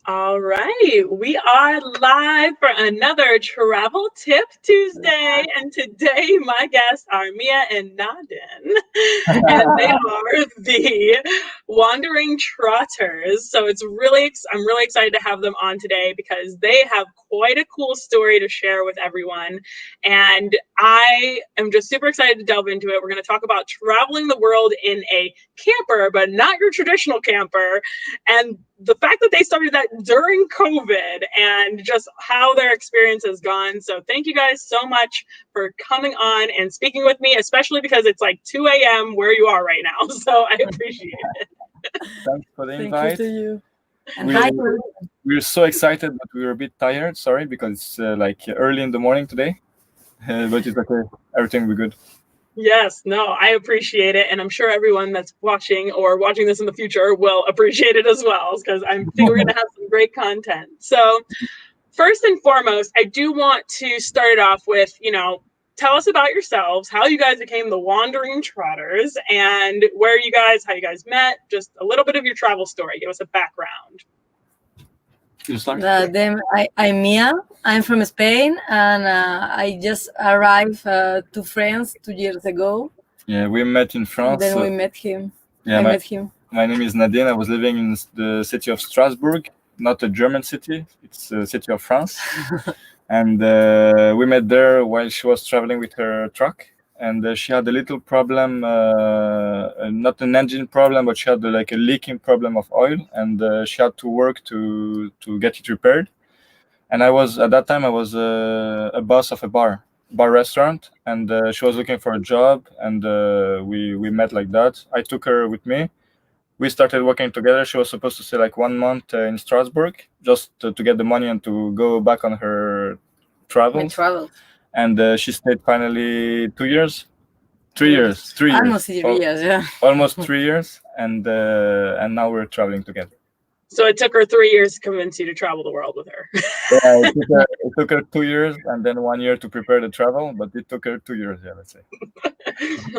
All right, we are live for another Travel Tip Tuesday, and today my guests are Mia and Nadin, and they are the Wandering Trotters. So I'm really excited to have them on today because they have quite a cool story to share with everyone, and I am just super excited to delve into it. We're going to talk about traveling the world in a camper, but not your traditional camper, and the fact that they started that during COVID and just how their experience has gone. So thank you guys so much for coming on and speaking with me, especially because it's like 2 a.m. where you are right now. So I appreciate it. Thanks for the Thank invite. you to you. And We're, hi. we're so excited, but we were a bit tired. Sorry, because it's like early in the morning today. But it's okay. Everything will be good. Yes, no, I appreciate it. And I'm sure everyone that's watching or watching this in the future will appreciate it as well, because I think we're going to have some great content. So first and foremost, I do want to start it off with, tell us about yourselves, how you guys became the Wandering Trotters, and how you guys met, just a little bit of your travel story. Give us a background. You start? I'm Mia. I'm from Spain, and I just arrived to France 2 years ago. Yeah, we met in France. Then we met him. Yeah, I met him. My name is Nadine. I was living in the city of Strasbourg, not a German city. It's a city of France. And we met there while she was traveling with her truck. And she had a little problem, not an engine problem, but she had like a leaking problem of oil, and she had to work to get it repaired. And at that time I was a boss of a bar restaurant, and she was looking for a job, and we met like that. I took her with me. We started working together. She was supposed to stay like 1 month in Strasbourg just to get the money and to go back on her travels. And she stayed finally 2 years. 3 years. 3 years. Almost 3 years, yeah. Almost 3 years, and now we're traveling together. So it took her 3 years to convince you to travel the world with her. Yeah, it took her 2 years and then 1 year to prepare the travel, but it took her 2 years, yeah, let's say.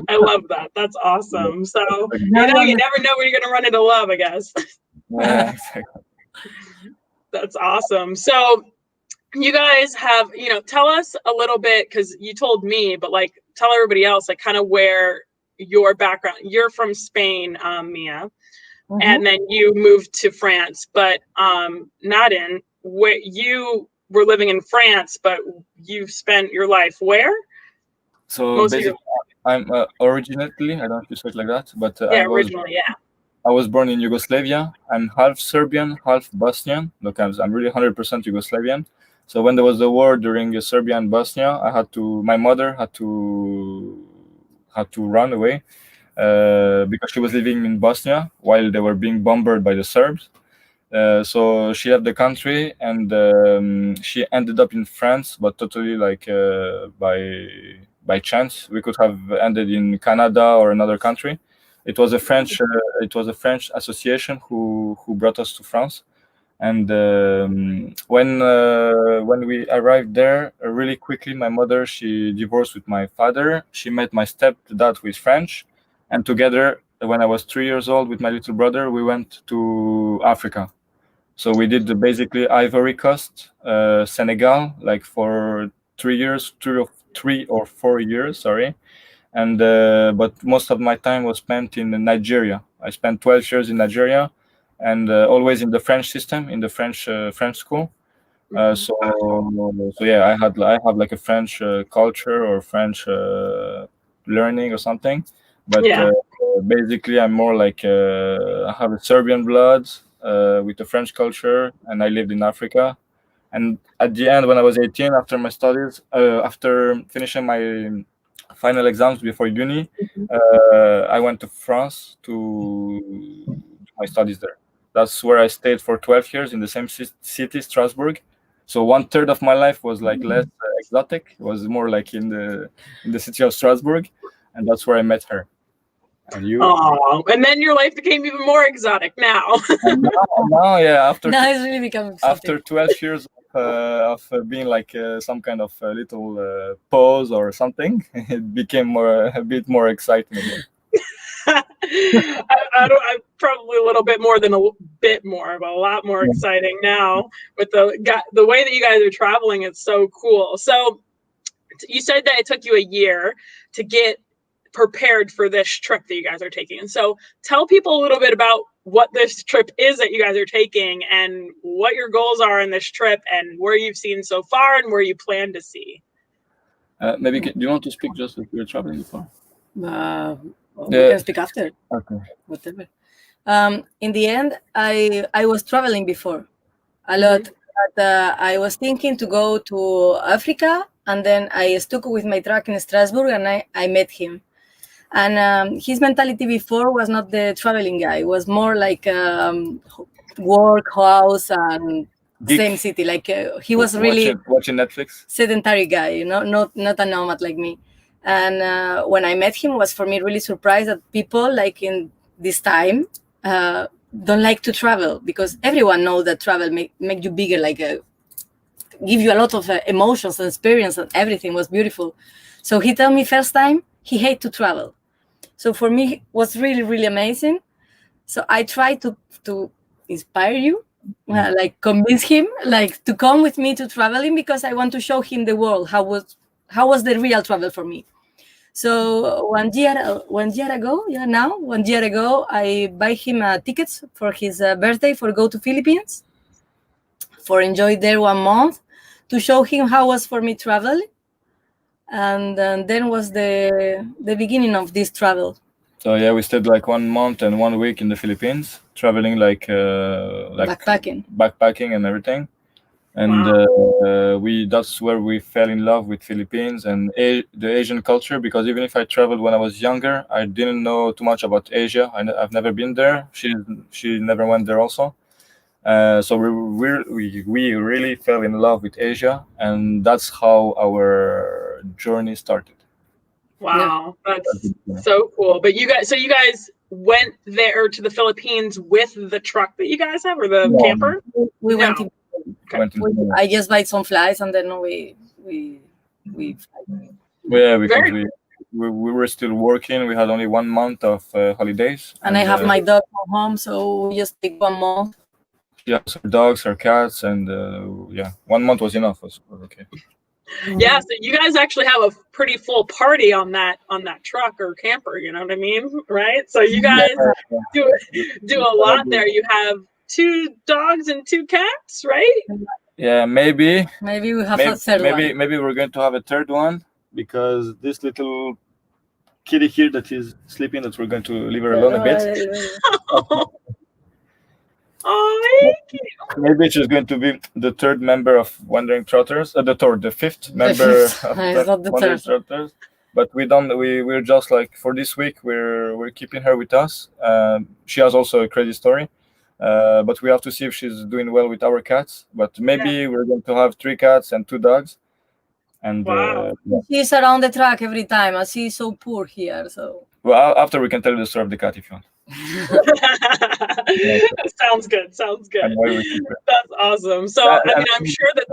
I love that. That's awesome. So, you never know where you're going to run into love, I guess. Yeah, exactly. That's awesome. So, you guys have, tell us a little bit, because you told me, but like tell everybody else, like kind of where your background, you're from Spain, Mia, and then you moved to France, but Nadin, where you were living in France, but you spent your life where? So basically, I'm originally, I don't know if you say it like that, but I was born in Yugoslavia. I'm half Serbian, half Bosnian. Look, I'm really 100% Yugoslavian. So when there was the war during Serbia and Bosnia, my mother had to run away because she was living in Bosnia while they were being bombarded by the Serbs. So she left the country, and she ended up in France, but totally like by chance. We could have ended in Canada or another country. It was a French association who brought us to France. And when we arrived there, really quickly, my mother, she divorced with my father. She met my stepdad, who is French, and together, when I was 3 years old, with my little brother, we went to Africa. So we did basically Ivory Coast, Senegal, like for 3 years, 3 or 4 years, sorry. And but most of my time was spent in Nigeria. I spent 12 years in Nigeria, and always in the French system, in the French school. So yeah, I have like a French culture or French learning or something. But basically, I'm more like I have a Serbian blood with the French culture, and I lived in Africa. And at the end, when I was 18, after my studies, after finishing my final exams before uni, I went to France to do my studies there. That's where I stayed for 12 years in the same city, Strasbourg. So 1/3 of my life was like less exotic. It was more like in the city of Strasbourg, and that's where I met her. And you? Oh, and then your life became even more exotic now. Now, yeah, it's really become exotic. After 12 years of being like some kind of little pose or something, it became a bit more exciting. I'm probably a little bit more than a bit more, but a lot more exciting now with the way that you guys are traveling. It's so cool. So you said that it took you a year to get prepared for this trip that you guys are taking. And so tell people a little bit about what this trip is that you guys are taking and what your goals are in this trip and where you've seen so far and where you plan to see. Maybe do you want to speak just if you're traveling before? We can speak after. Okay. Whatever. In the end, I was traveling before a lot. But I was thinking to go to Africa, and then I stuck with my truck in Strasbourg, and I met him. And his mentality before was not the traveling guy; it was more like work, house, and Geek. same city. Like he was really watching Netflix. Sedentary guy, you know, not a nomad like me. And when I met him, was for me really surprised that people like in this time don't like to travel, because everyone knows that travel make you bigger, like give you a lot of emotions and experience, and everything was beautiful. So he told me first time he hate to travel. So for me it was really, really amazing. So I tried to inspire you, like convince him like to come with me to traveling, because I want to show him the world how was the real travel for me. So 1 year ago, I buy him tickets for his birthday for go to Philippines, for enjoy there 1 month, to show him how was for me travel. And then was the beginning of this travel. So yeah, we stayed like 1 month and 1 week in the Philippines, traveling like backpacking and everything. And that's where we fell in love with Philippines and the Asian culture, because even if I traveled when I was younger, I didn't know too much about Asia. I've never been there. She never went there also. So we really fell in love with Asia, and that's how our journey started. Wow, that's so cool. But you guys went there to the Philippines with the truck that you guys have, or the camper? We went in. Okay. I just buy some flights, and then we yeah, because we were still working. We had only 1 month of holidays, and I have my dog from home, so we just take 1 month. Yeah, so our dogs, our cats, and 1 month was enough. Was okay. Yeah, so you guys actually have a pretty full party on that truck or camper, you know what I mean? Right? So you guys do a lot there. You have 2 dogs and 2 cats, right? Yeah, maybe we have a third one. Maybe we're going to have a third one, because this little kitty here that is sleeping, that we're going to leave her alone a bit. Oh, maybe she's going to be the 3rd member of Wandering Trotters, the 5th member of Wandering Trotters. But we're just like, for this week we're keeping her with us. She has also a crazy story, but we have to see if she's doing well with our cats. But maybe we're going to have 3 cats and 2 dogs. And she's around the truck every time, and she's so poor here. So after we can tell you the story of the cat if you want. Sounds good. That's awesome. So I'm sure that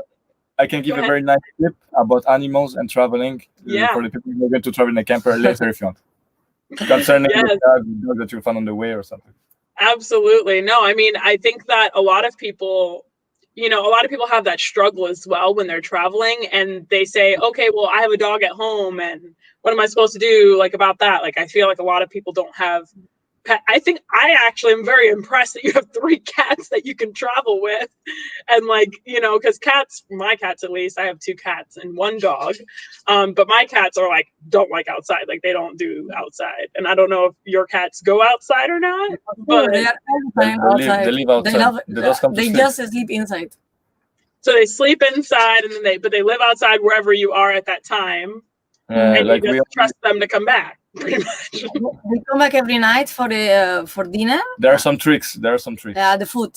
I can give a very nice tip about animals and traveling for the people who are going to travel in a camper later if you want. Concerning the dog that you found on the way or something. Absolutely. No, I think that a lot of people have that struggle as well when they're traveling, and they say, okay, well, I have a dog at home, and what am I supposed to do about that? I feel like a lot of people don't have pet. I think I actually am very impressed that you have 3 cats that you can travel with, and because my cats, at least, I have 2 cats and 1 dog, but my cats are don't like outside, they don't do outside, and I don't know if your cats go outside or not, but they live outside. They just sleep inside. So they sleep inside, and then they live outside wherever you are at that time, and you just trust them to come back. Pretty much. We come back every night for dinner. There are some tricks. Yeah, the food.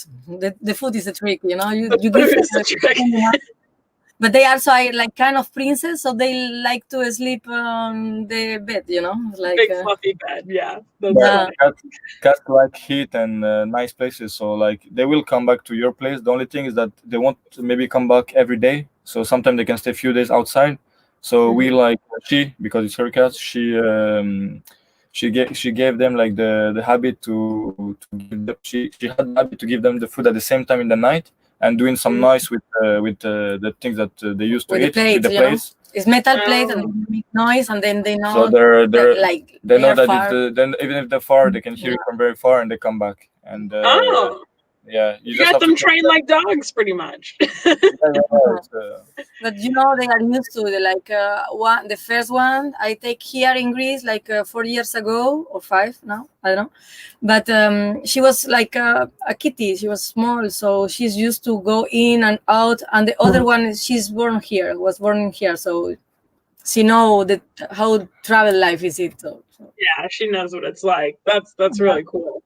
The food is a trick, you give the trick. But they also are kind of princess, so they like to sleep on the bed, big fluffy bed. Yeah. Cats like heat and nice places, so they will come back to your place. The only thing is that they won't maybe come back every day, so sometimes they can stay a few days outside. So we because it's her cat, she she gave them like the habit to give them, she had the habit to give them the food at the same time in the night, and doing some noise with the things that they used to with eat the plates, with the plates. It's metal plate, and they make noise, and then they know. So they know that then even if they're far, they can hear it from very far, and they come back. And yeah, you got them trained like dogs, pretty much. But they are used to the first one I take here in Greece, 4 years ago or 5 now, I don't know. But she was like a kitty. She was small, so she's used to go in and out. And the other one, was born here, so she know how travel life is it. So. Yeah, she knows what it's like. That's really cool.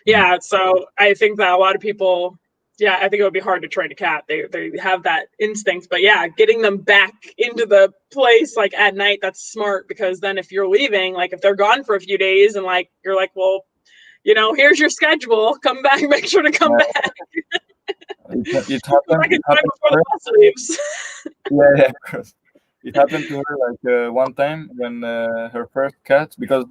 Yeah, so I think that a lot of people, I think it would be hard to train a cat. They have that instinct, but yeah, getting them back into the place like at night, that's smart, because then if you're leaving, like if they're gone for a few days and like you're like, well, here's your schedule, come back, make sure to come back. It happened. Yeah, of course. It happened to her like one time when her first cat, because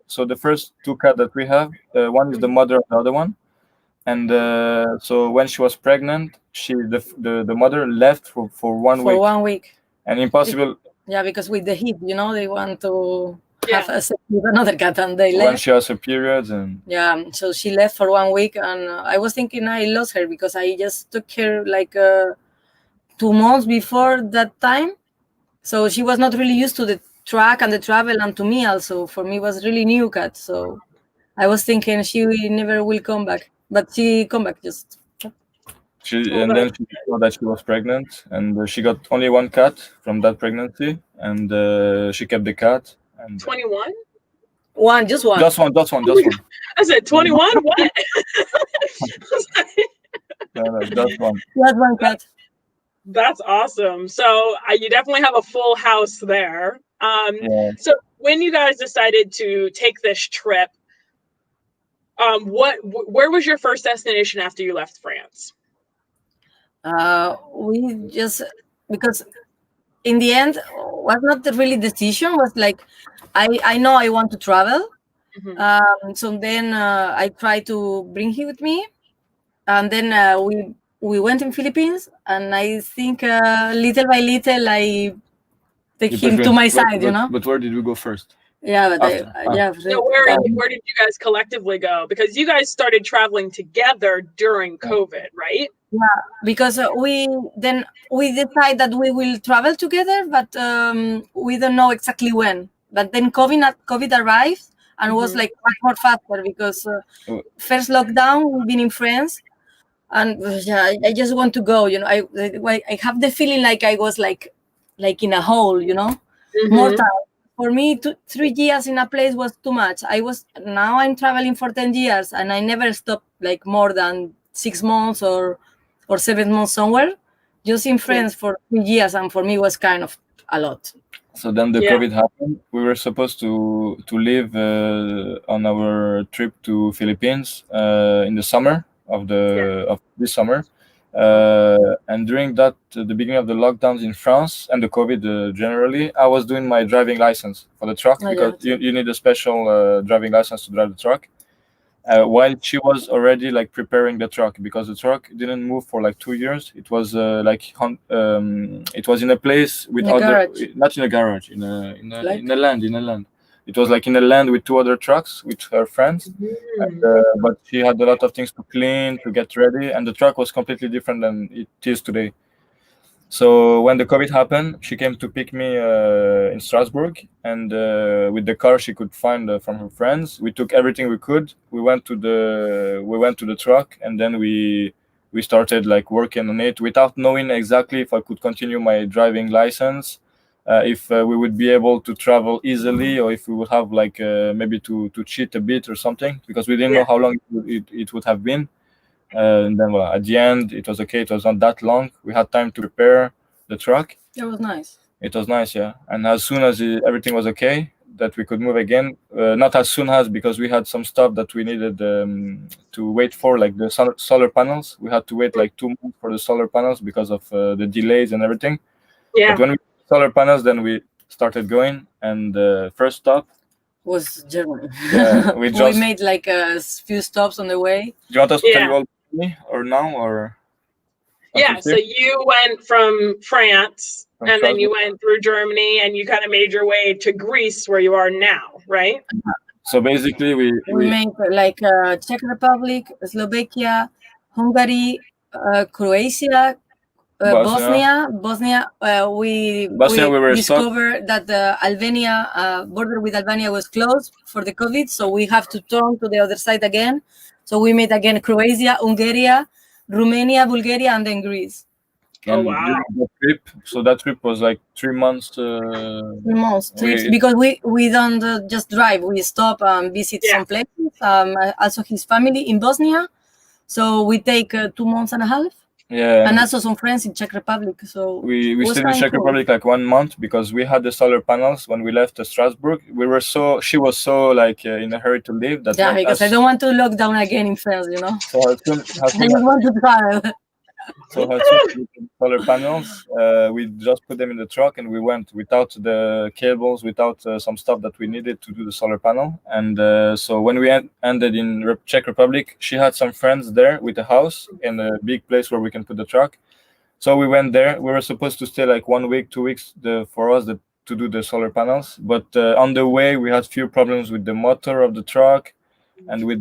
so the first 2 cats that we have, one is the mother of the other one, and so when she was pregnant, the mother left for 1 week. For 1 week. And impossible. Yeah, because with the heat, they want to have a sex with another cat, and they left. When she has her periods and. Yeah, so she left for 1 week, and I was thinking I lost her because I just took her like 2 months before that time. So she was not really used to the track and the travel, and to me also. For me, it was really new cat. So I was thinking she never will come back, but she come back just. And then she saw that she was pregnant, and she got only 1 cat from that pregnancy, and she kept the cat. And 21? Just one. Just one. I said 21. What? No, just one. Just one cat. That's awesome. So you definitely have a full house there. So when you guys decided to take this trip, where was your first destination after you left France? We just, because in the end was not really decision, was like I know I want to travel. So then I tried to bring him with me, and then we went in Philippines, and I think little by little I take him to my side, But where did we go first? Yeah, but So where did you guys collectively go? Because you guys started traveling together during COVID, right? Yeah, because we decide that we will travel together, but we don't know exactly when. But then COVID arrived, and was like much more faster, because first lockdown we've been in France, and I just want to go. I have the feeling like I was like in a hole, more time. For me, 3 years in a place was too much. Now I'm traveling for 10 years, and I never stopped like more than 6 months or 7 months somewhere. Just in France for 3 years, and for me it was kind of a lot. So then the COVID happened. We were supposed to leave on our trip to Philippines in the summer of this summer. And during that, the beginning of the lockdowns in France and the COVID generally, I was doing my driving license for the truck, because you need a special driving license to drive the truck. While she was already like preparing the truck, because the truck didn't move for like 2 years. It was it was in a place with not in a garage, in a land. It was like in a land with 2 other trucks with her friends, and, but she had a lot of things to clean, to get ready, and the truck was completely different than it is today. So when the COVID happened, she came to pick me in Strasbourg, and with the car she could find from her friends, we took everything we could. We went to the truck, and then we started like working on it without knowing exactly if I could continue my driving license, if we would be able to travel easily, or if we would have like maybe to cheat a bit or something, because we didn't know how long it would have been. And then at the end it was okay. It was not that long. We had time to prepare the truck. It was nice. It was nice, yeah. And as soon as everything was okay, that we could move again. Not as soon as, because we had some stuff that we needed to wait for, like the solar panels. We had to wait like 2 months for the solar panels because of the delays and everything. But when we solar panels, then we started going, and the first stop was Germany. Yeah, we just made like a few stops on the way. Do you want us to tell Yeah. you all me or now or Yeah, so you went from France From and then you Strasbourg? went through Germany and you kind of made your way to Greece where you are now, right? So basically We made like Czech Republic, Slovakia, Hungary, Croatia, Bosnia. We were discovered that the Albania border with Albania was closed for the COVID, so we have to turn to the other side again. So we made again Croatia, Hungary, Romania, Bulgaria, and then Greece. Oh wow! That trip was like 3 months. 3 months trips because we don't just drive. We stop and visit some places. Also his family in Bosnia, so we take 2 months and a half. Yeah, and also some friends in Czech Republic. So we stayed in Czech Republic like 1 month because we had the solar panels when we left Strasbourg. She was so like in a hurry to leave that. Yeah, because I don't want to lock down again in France, you know. So as soon I just want to travel. So as soon as we put solar panels, we just put them in the truck and we went without the cables, without some stuff that we needed to do the solar panel. And so when we ended in Czech Republic, she had some friends there with a house and a big place where we can put the truck. So we went there. We were supposed to stay like 1 week, 2 weeks for us to do the solar panels. But on the way, we had few problems with the motor of the truck, and we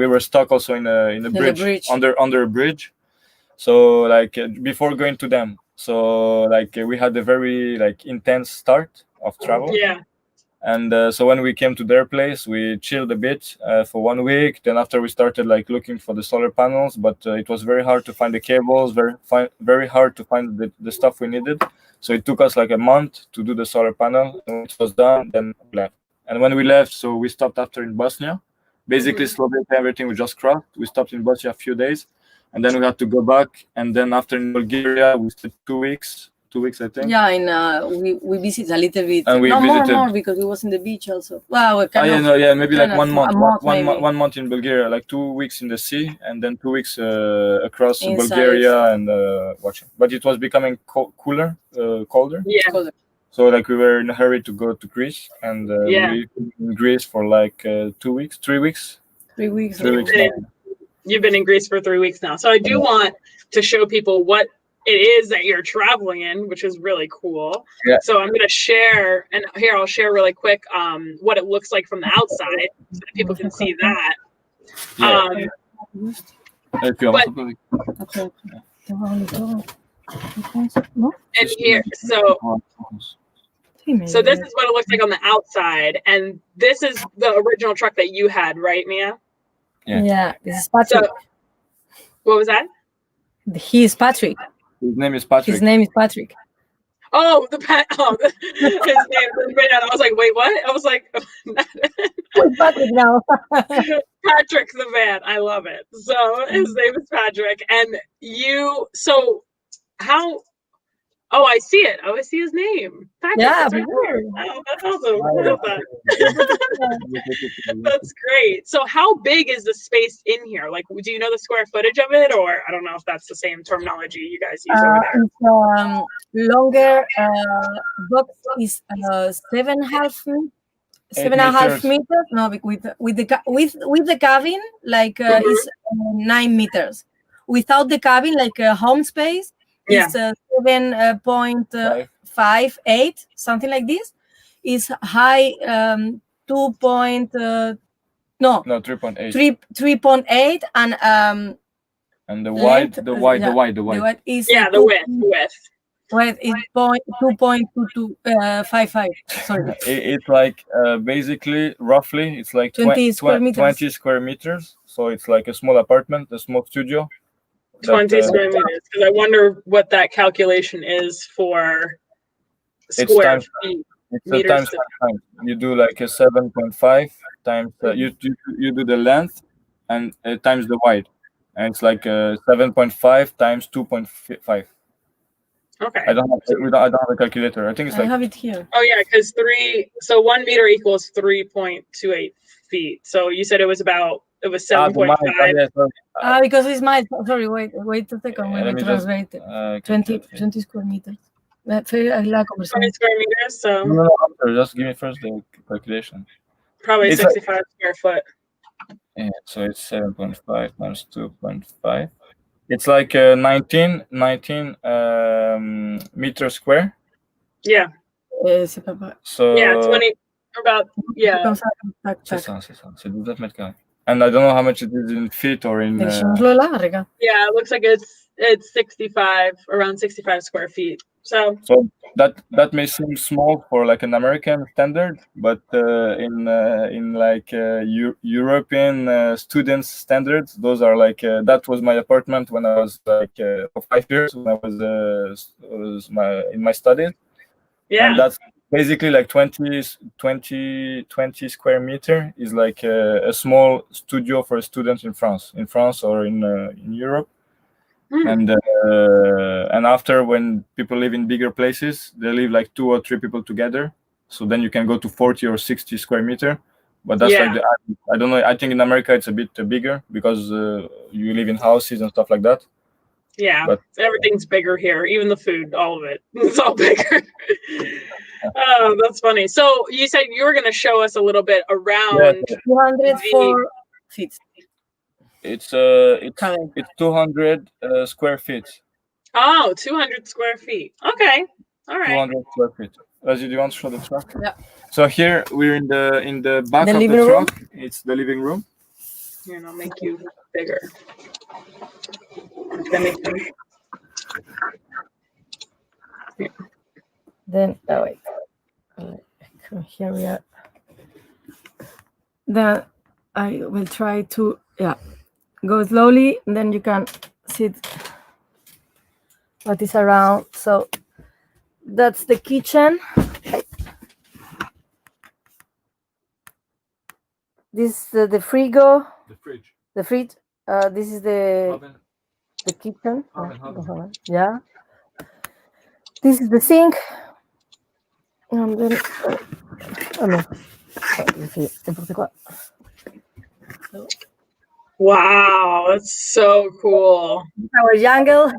were stuck also in a bridge. Under a bridge. So like before going to them, so like we had a very like intense start of travel. Yeah. And so when we came to their place, we chilled a bit for 1 week. Then after we started like looking for the solar panels, but it was very hard to find the cables, very hard to find the stuff we needed. So it took us like a month to do the solar panel. And when it was done, then we left. And when we left, so we stopped after in Bosnia. Basically, Slovakia, everything we just crossed. We stopped in Bosnia a few days. And then we had to go back, and then after in Bulgaria, we stayed 2 weeks, I think. Yeah, and we visited a little bit. And we visited more because we was in the beach also. Well, maybe like 1 month, one month in Bulgaria, like 2 weeks in the sea, and then 2 weeks across Bulgaria and watching. But it was becoming colder. Yeah. Colder. So like we were in a hurry to go to Greece, and we were in Greece for like 2 weeks, 3 weeks. 3 weeks. 3 weeks. You've been in Greece for 3 weeks now. So I do want to show people what it is that you're traveling in, which is really cool. Yeah. So I'm going to share, and here I'll share really quick what it looks like from the outside so that people can see that. And here, so this is what it looks like on the outside. And this is the original truck that you had, right, Mia? Yeah, this is Patrick. So, what was that? He is Patrick. His name is Patrick. Oh, his name is Ben. I was like, wait, what? I was like, who's Patrick now? Patrick the van. I love it. So his name is Patrick. And how? Oh, I see it. Oh, I see his name. Patrick, yeah, right there. Oh, that's awesome. I love that. That's great. So how big is the space in here? Like, do you know the square footage of it? Or I don't know if that's the same terminology you guys use over there. It's longer box is 7.5 meters. No, with the cabin, like is 9 meters. Without the cabin, like home space, it's 7.58, something like this. Is high 3.8. 3.8 and the wide is the width. Width is 2.2255. Sorry. It's like basically roughly it's like 20 square meters. So it's like a small apartment, a small studio. 20 square meters, because I wonder what that calculation is for square feet. It's times. You do like a 7.5 times. You do the length and times the wide, and it's like 7.5 times 2.5. Okay. I don't have a calculator. I think it's like. I have it here. Oh yeah, because 1 meter equals 3.28 feet. So you said it was 7.5. Because it's miles. Sorry, wait a second. Let me translate it. 20 square meters. 20 square meters. So no, just give me first the calculation. Probably It's 65 square foot. Yeah, so it's 7.5 minus 2.5. It's like 19 meter square. Yeah. C'est pas vrai. So Yeah, 20 about Comme ça, tac, c'est tac. ça. C'est 19 mètres carrés. And I don't know how much it is in feet or in. Change-le là, regarde. Yeah, it looks like it's 65, around 65 square feet. So that may seem small for like an American standard, but in like European students standards, those are like that was my apartment when I was like for 5 years when I was in my studies. yeah. And that's basically like 20 square meter is like a small studio for a student in France or in Europe. And after, when people live in bigger places, they live like 2 or 3 people together. So then you can go to 40 or 60 square meter. But that's like I don't know. I think in America it's a bit bigger because you live in houses and stuff like that. Yeah, but everything's bigger here. Even the food, all of it. It's all bigger. Oh, that's funny. So you said you were going to show us a little bit around 204 feet. It's 200 square feet. Oh, 200 square feet. Okay. All right. 200 square feet. As you do, you want to show the truck? Yeah. So here we're in the back of the truck. It's the living room. Here, and I'll make you bigger. Then wait. Here we are. Then I will try to go slowly, and then you can see what is around. So that's the kitchen. This is the frigo. The fridge. This is the kitchen. Oven. Yeah. This is the sink. And then wow, that's so cool. Our jungle.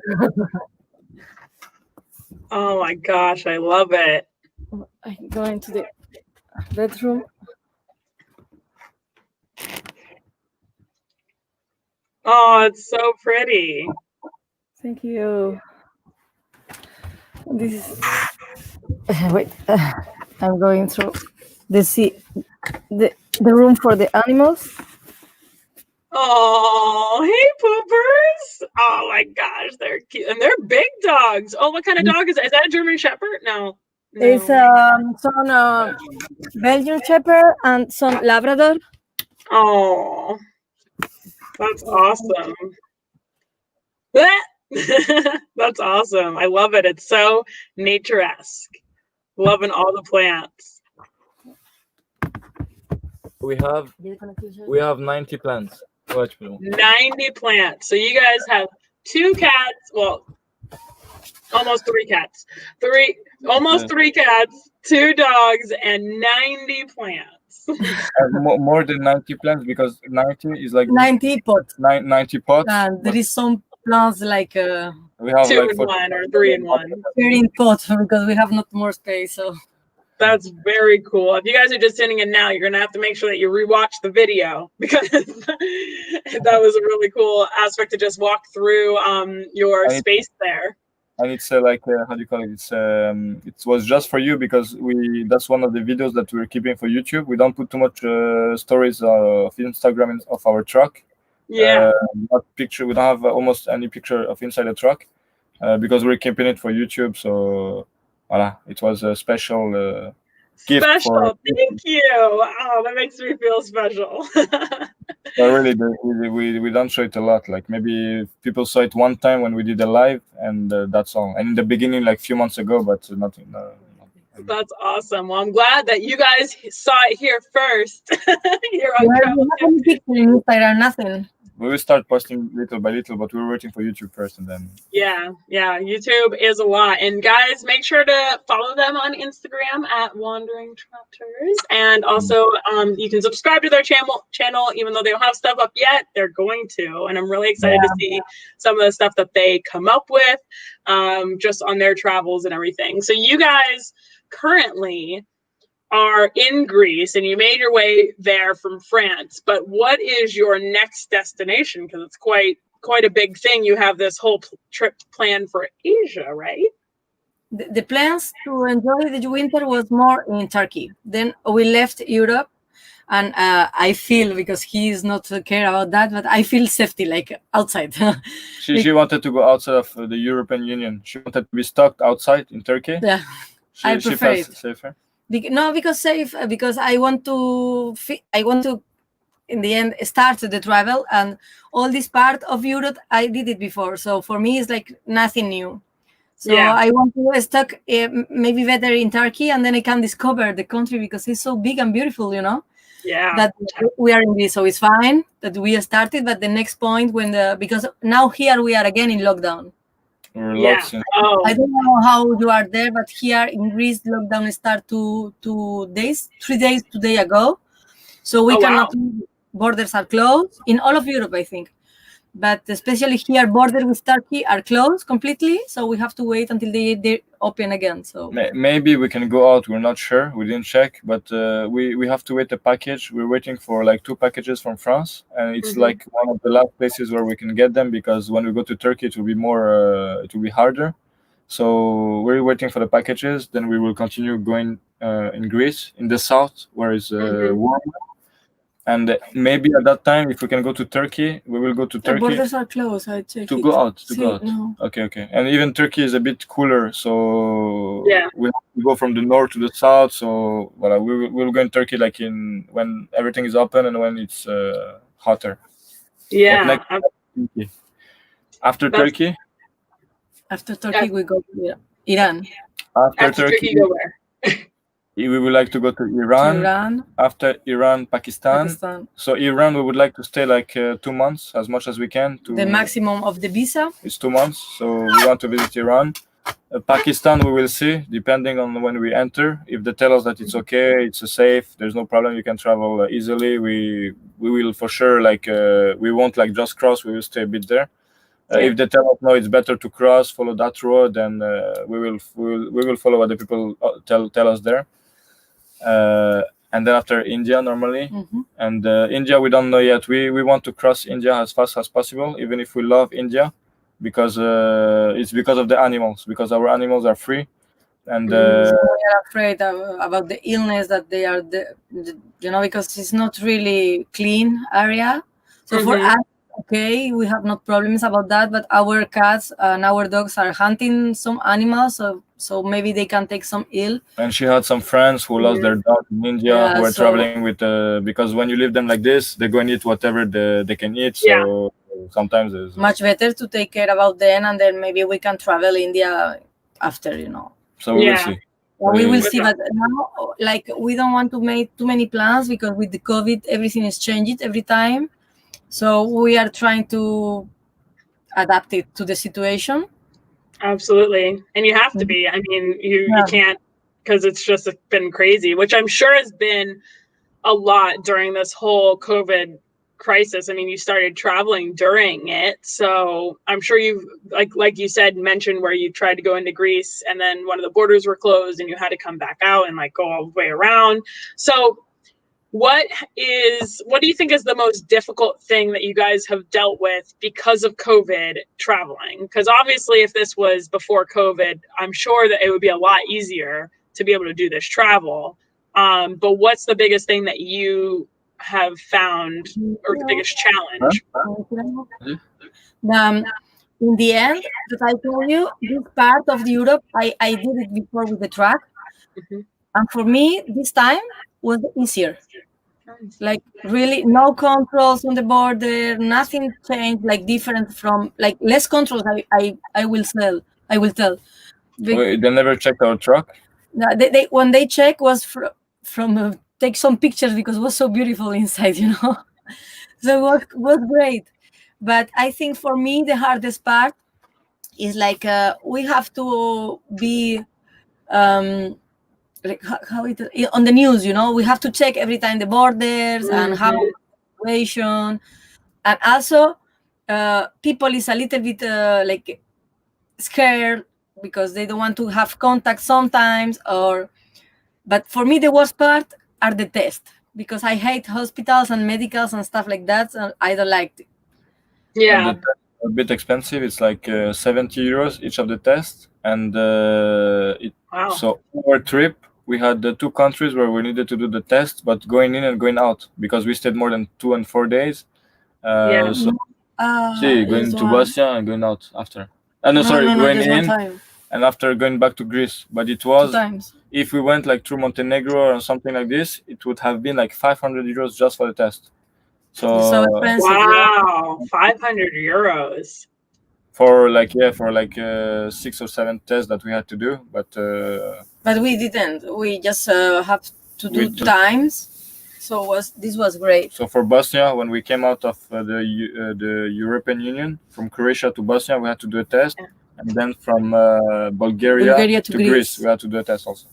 Oh my gosh, I love it. I'm going to the bedroom. Oh, it's so pretty. Thank you. This is wait. I'm going through the room for the animals. Oh, hey poopers! Oh my gosh, they're cute and they're big dogs. Oh, what kind of dog is that? Is that a German Shepherd? No. It's some Belgian Shepherd and some Labrador. Oh, that's awesome. That's awesome. I love it. It's so nature-esque. Loving all the plants. We have 90 plants. 90 plants. So you guys have 2 cats. Well, almost 3 cats. Almost 3 cats, 2 dogs, and 90 plants. More than 90 plants because 90 is like 90 pots. 90 pots. And there is some plants like we have 2 like in 1 or 3 in 1. 13 pots because we have not more space. So that's very cool. If you guys are just tuning in now, you're gonna have to make sure that you rewatch the video because that was a really cool aspect to just walk through your space there. And it's like how do you call it? It was just for you because that's one of the videos that we're keeping for YouTube. We don't put too much stories of Instagram of our truck. Yeah. Not picture. We don't have almost any picture of inside the truck because we're keeping it for YouTube. So voila, it was a special gift. Special, thank you. Oh, that makes me feel special. But really, we don't show it a lot. Like maybe people saw it one time when we did a live, and that's all. And in the beginning, like a few months ago, but nothing. That's awesome. Well, I'm glad that you guys saw it here first. Here on Instagram, nothing. We will start posting little by little, but we're waiting for YouTube first, and then. Yeah, YouTube is a lot, and guys, make sure to follow them on Instagram at Wandering Trotters, and also you can subscribe to their channel. Even though they don't have stuff up yet, they're going to, and I'm really excited to see some of the stuff that they come up with, just on their travels and everything. So you guys currently are in Greece and you made your way there from France, but what is your next destination? Because it's quite a big thing. You have this whole trip planned for Asia, right? The plans to enjoy the winter was more in Turkey. Then we left Europe, and I feel, because he is not care about that, but I feel safety, like outside. She wanted to go outside of the European Union. She wanted to be stuck outside in Turkey. Yeah, I prefer it. Safer. No, because safe. Because I want to in the end start the travel, and all this part of Europe I did it before. So for me, it's like nothing new. So Yeah. I want to stuck maybe better in Turkey, and then I can discover the country because it's so big and beautiful, Yeah. That we are in this, so it's fine that we started. But the next point, because now here we are again in lockdown. Yeah. I don't know how you are there, but here in Greece, lockdown start 3 days today ago. So we cannot. Wow. Borders are closed in all of Europe, I think. But especially here, border with Turkey are closed completely, so we have to wait until they open again. So maybe we can go out. We're not sure. We didn't check, but we have to wait a package. We're waiting for like 2 packages from France, and it's like one of the last places where we can get them, because when we go to Turkey, it will be it will be harder. So we're waiting for the packages. Then we will continue going in Greece, in the south, where it's warm. And maybe at that time, if we can go to Turkey, we will go to Turkey. The borders are closed. I check to go out. No. Okay. And even Turkey is a bit cooler, so yeah, we have to go from the north to the south. So we will go in Turkey like when everything is open and when it's hotter. Yeah. After Turkey. After Turkey, we go to Iran. After Turkey, you go where? We would like to go to Iran. After Iran, Pakistan. So Iran, we would like to stay like 2 months, as much as we can. The maximum of the visa is 2 months, so we want to visit Iran. Pakistan, we will see, depending on when we enter. If they tell us that it's okay, it's safe, there's no problem, you can travel easily, we will for sure, like we won't like just cross, we will stay a bit there. If they tell us no, it's better to cross, follow that road, then we will follow what the people tell us there. And then after India normally, and India we don't know yet. We want to cross India as fast as possible, even if we love India, because it's because of the animals, because our animals are free, and we are afraid about the illness that they are, because it's not really clean area. So for us, okay, we have no problems about that, but our cats and our dogs are hunting some animals, so maybe they can take some ill. And she had some friends who lost their dog in India, who are traveling with because when you leave them like this, they go and eat whatever they can eat. So sometimes it's much better to take care about them, and then maybe we can travel India after, So we will see. We will see, but now, like, we don't want to make too many plans, because with the COVID, everything is changed every time. So we are trying to adapt it to the situation. Absolutely. And you have to be. I mean, you can't, because it's just been crazy, which I'm sure has been a lot during this whole COVID crisis. I mean, you started traveling during it. So I'm sure you've, like you said, mentioned where you tried to go into Greece and then one of the borders were closed and you had to come back out and like go all the way around. So what do you think is the most difficult thing that you guys have dealt with because of COVID traveling? Because obviously if this was before COVID, I'm sure that it would be a lot easier to be able to do this travel. But what's the biggest thing that you have found, or the biggest challenge? In the end, that I told you, this part of Europe, I did it before with the truck. And for me, this time was easier. Like, really, no controls on the border, nothing changed, like different from, like, less controls. I will tell. They never checked our truck? They when they check was from take some pictures, because it was so beautiful inside, So it was great. But I think for me, the hardest part is like we have to be like how it on the news, we have to check every time the borders and how situation, and also people is a little bit like scared because they don't want to have contact sometimes, or But for me, the worst part are the tests, because I hate hospitals and medicals and stuff like that. So I don't like it. Yeah. And the tests are a bit expensive. It's like 70 euros each of the tests. And Wow. so our trip, we had the 2 countries where we needed to do the test, but going in and going out because we stayed more than 2 and 4 days. Yeah. So going just to one. Bosnia and going out after. No, sorry, going just one in time. and after going back to Greece. But it 2 was, times. if we went like through Montenegro or something like this, it would have been like 500 euros just for the test. It's so expensive. Wow, 500 euros. For like 6 or 7 tests that we had to do, but we didn't. We just have to do 2 times. So this was great. So for Bosnia, when we came out of the European Union, from Croatia to Bosnia, we had to do a test, and then from Bulgaria to Greece, we had to do a test also.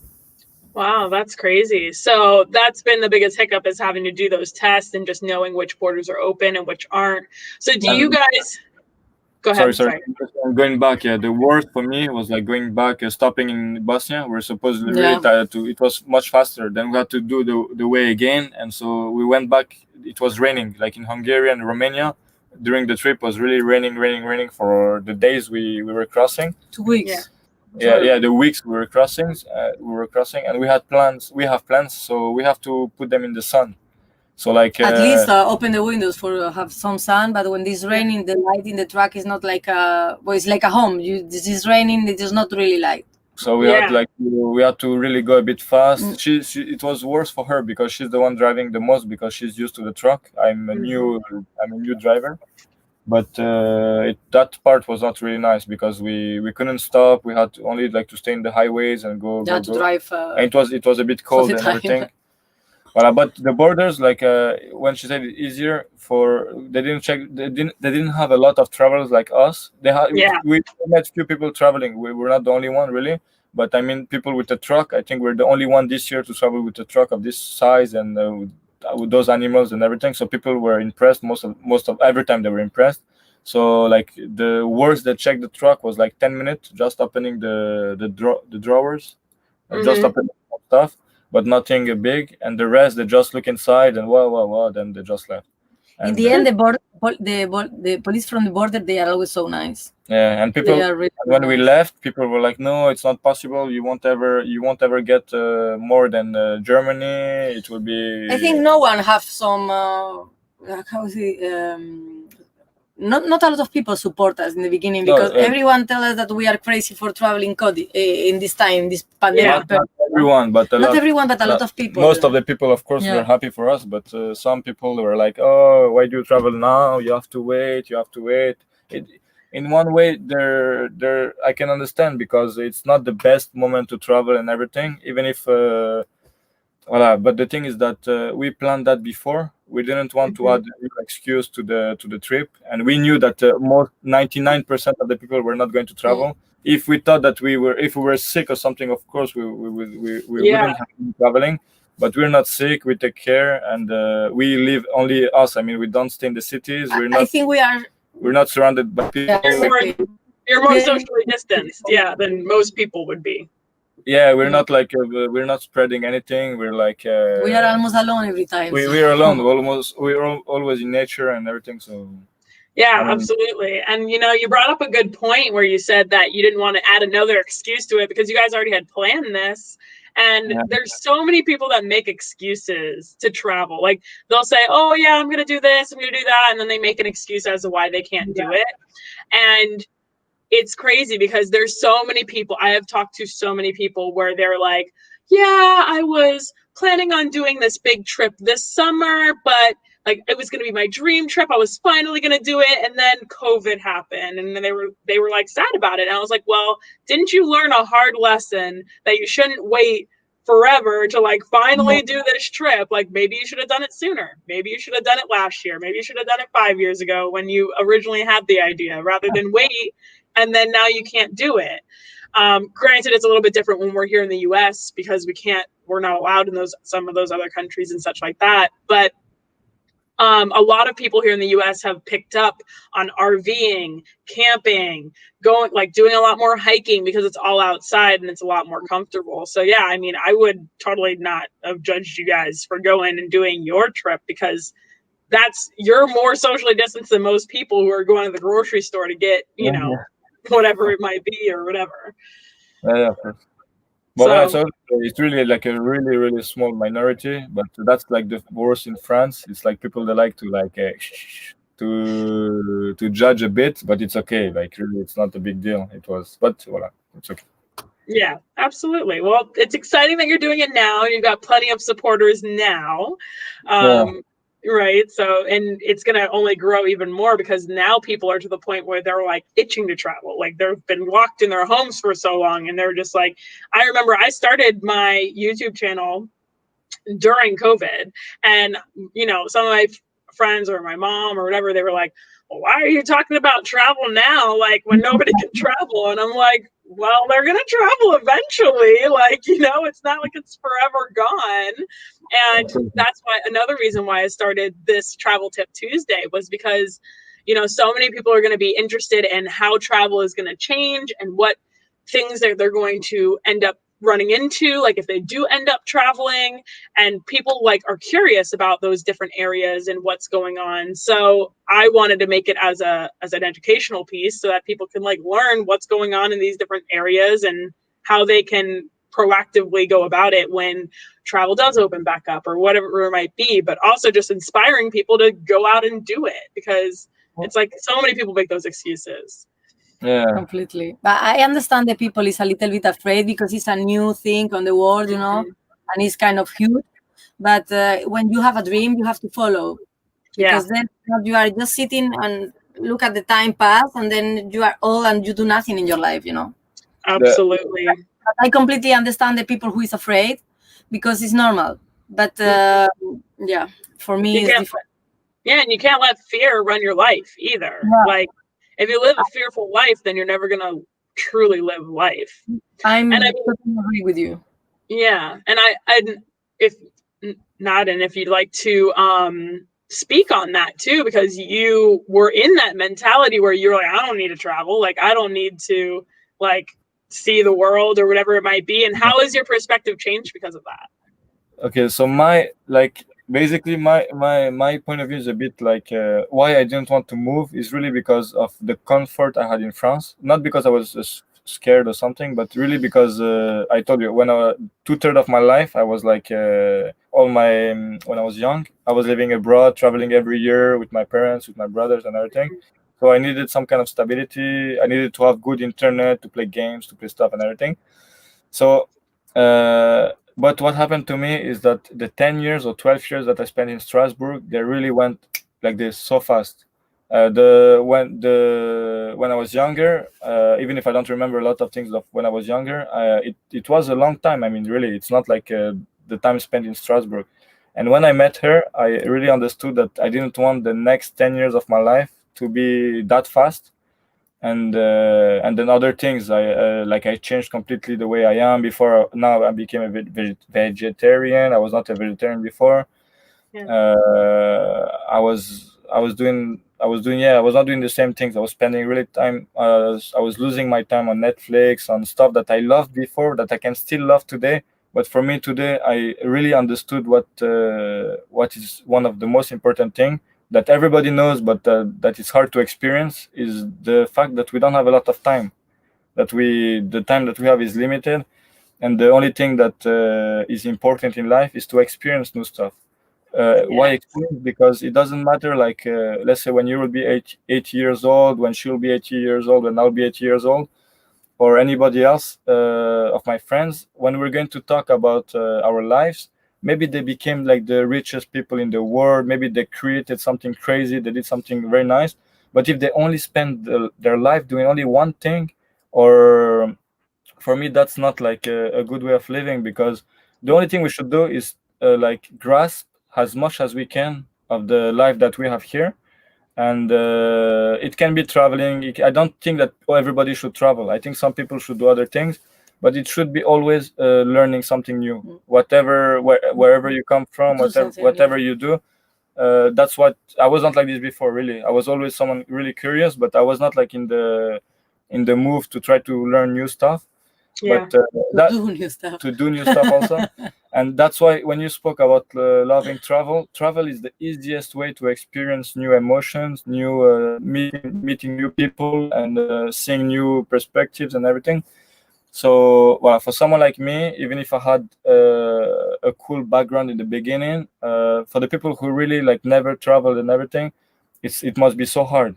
Wow, that's crazy. So that's been the biggest hiccup, is having to do those tests and just knowing which borders are open and which aren't. So do you guys... Go ahead. Sorry. Going back, the worst for me was like going back, stopping in Bosnia. We're supposedly really tired to. It was much faster. Then we had to do the way again, and so we went back. It was raining, like in Hungary and Romania. During the trip, was really raining for the days we were crossing. 2 weeks. Yeah, the weeks we were crossing, and we had plans. We have plans, so we have to put them in the sun. So like at least open the windows for have some sun. But when it's raining, the light in the truck is not like it's like a home. This is raining, it is not really light. So we had to really go a bit fast. It was worse for her because she's the one driving the most, because she's used to the truck. I'm a new driver, but that part was not really nice because we couldn't stop. We had to only to stay in the highways and go. To drive. And it was a bit cold and everything. But the borders, when she said it easier, they didn't have a lot of travelers like us. We met few people traveling. We were not the only one really, but I mean people with a truck. I think we're the only one this year to travel with a truck of this size and with those animals and everything. So people were impressed. Most of every time they were impressed. So the worst that checked the truck was 10 minutes, just opening the drawers, just opening stuff. But nothing big, and the rest they just look inside and wow, then they just left. And in the end, the police from the border, they are always so nice. Yeah, and people when we left, people were like, "No, it's not possible. You won't ever get more than Germany. It will be." I think no one have some not a lot of people support us in the beginning because everyone tells us that we are crazy for traveling in this time, this pandemic. Not everyone, but a lot of people. Most of the people, of course, were happy for us, but some people were like, "Oh, why do you travel now? You have to wait. In one way, I can understand because it's not the best moment to travel and everything, even if. But the thing is that we planned that before. We didn't want to add an excuse to the trip, and we knew that 99% of the people were not going to travel. If we thought that if we were sick or something, of course we wouldn't have been traveling. But we're not sick. We take care, and we live only us. I mean, we don't stay in the cities. I think we're not surrounded by people. You're more socially distanced, than most people would be. Yeah, we're not we're not spreading anything. We're we are almost alone every time. We're alone. We're always in nature and everything. So absolutely. And you brought up a good point where you said that you didn't want to add another excuse to it because you guys already had planned this. And there's so many people that make excuses to travel. Like they'll say, "Oh yeah, I'm gonna do this, I'm gonna do that," and then they make an excuse as to why they can't do it. And it's crazy because there's so many people. I have talked to so many people where they're like, "Yeah, I was planning on doing this big trip this summer, but it was going to be my dream trip. I was finally going to do it, and then COVID happened." And then they were sad about it. And I was like, "Well, didn't you learn a hard lesson that you shouldn't wait forever to finally do this trip? Maybe you should have done it sooner. Maybe you should have done it last year. Maybe you should have done it 5 years ago when you originally had the idea, rather than wait and then now you can't do it." Granted, it's a little bit different when we're here in the US because we're not allowed in some of those other countries and such like that. But a lot of people here in the US have picked up on RVing, camping, going like doing a lot more hiking because it's all outside and it's a lot more comfortable. So yeah, I mean, I would totally not have judged you guys for going and doing your trip, because you're more socially distanced than most people who are going to the grocery store to get, whatever it might be or whatever. Yeah, of course. But so it's really like a really, really small minority, but that's like the worst in France. It's like people that like to like to judge a bit, but it's okay. Like really, it's not a big deal. It was, but voila, it's okay. Yeah, absolutely. Well, it's exciting that you're doing it now. You've got plenty of supporters now. Right. So, and it's going to only grow even more because now people are to the point where they're like itching to travel. Like they've been locked in their homes for so long. And they're just like, I remember I started my YouTube channel during COVID, and, some of my friends or my mom or whatever, they were like, well, why are you talking about travel now? Like when nobody can travel. And I'm like, well, they're going to travel eventually. Like, it's not like it's forever gone. And that's why another reason why I started this Travel Tip Tuesday was because, so many people are going to be interested in how travel is going to change and what things that they're going to end up running into, like if they do end up traveling, and people like are curious about those different areas and what's going on. So I wanted to make it as an educational piece so that people can like learn what's going on in these different areas and how they can proactively go about it when travel does open back up or whatever it might be, but also just inspiring people to go out and do it, because it's like so many people make those excuses. Yeah, completely. But I understand that people is a little bit afraid because it's a new thing on the world, and it's kind of huge. But when you have a dream, you have to follow, because then you are just sitting and look at the time pass, and then you are old and you do nothing in your life, Absolutely. But I completely understand the people who is afraid, because it's normal. But yeah, for me, it's different. Yeah, and you can't let fear run your life either. Yeah. Like, if you live a fearful life, then you're never gonna truly live life. I totally agree with you. Yeah, and if Nadin, if you'd like to speak on that too, because you were in that mentality where you're like, I don't need to travel, like I don't need to like see the world or whatever it might be. And how has your perspective changed because of that? Okay, so basically my point of view is a bit like why I didn't want to move is really because of the comfort I had in France, not because I was scared or something, but really because I told you when 2/3 of my life I was like when I was young I was living abroad, traveling every year with my parents, with my brothers and everything. So I needed some kind of stability. I needed to have good internet to play games, to play stuff and everything. So but what happened to me is that the 10 years or 12 years that I spent in Strasbourg, they really went like this so fast. When I was younger, even if I don't remember a lot of things of when I was younger, it was a long time. I mean, really, it's not like the time spent in Strasbourg. And when I met her, I really understood that I didn't want the next 10 years of my life to be that fast. And then other things I changed completely the way I am. Before now I became a vegetarian. I was not a vegetarian before. I was not doing the same things. I was spending really time. I was losing my time on Netflix, on stuff that I loved before, that I can still love today. But for me today, I really understood what is one of the most important thing that everybody knows, but that is hard to experience, is the fact that we don't have a lot of time. The time that we have is limited, and the only thing that is important in life is to experience new stuff. Why experience? Because it doesn't matter. Like let's say when you will be 80 years old, when she'll be 80 years old, when I'll be 80 years old, or anybody else of my friends, when we're going to talk about our lives, maybe they became like the richest people in the world. Maybe they created something crazy. They did something very nice. But if they only spend their life doing only one thing, or for me, that's not like a good way of living, because the only thing we should do is like grasp as much as we can of the life that we have here. And it can be traveling. I don't think that everybody should travel. I think some people should do other things, but it should be always learning something new. Wherever you come from, whatever you do, That's what I was not like this before. Really, I was always someone really curious, but I was not like in the move to try to learn new stuff. Yeah. But that Do new stuff. to do new stuff also. And that's why when you spoke about loving travel is the easiest way to experience new emotions, new meeting new people, and seeing new perspectives and everything. So, well, for someone like me, even if I had a cool background in the beginning, for the people who really like never traveled and everything, it must be so hard,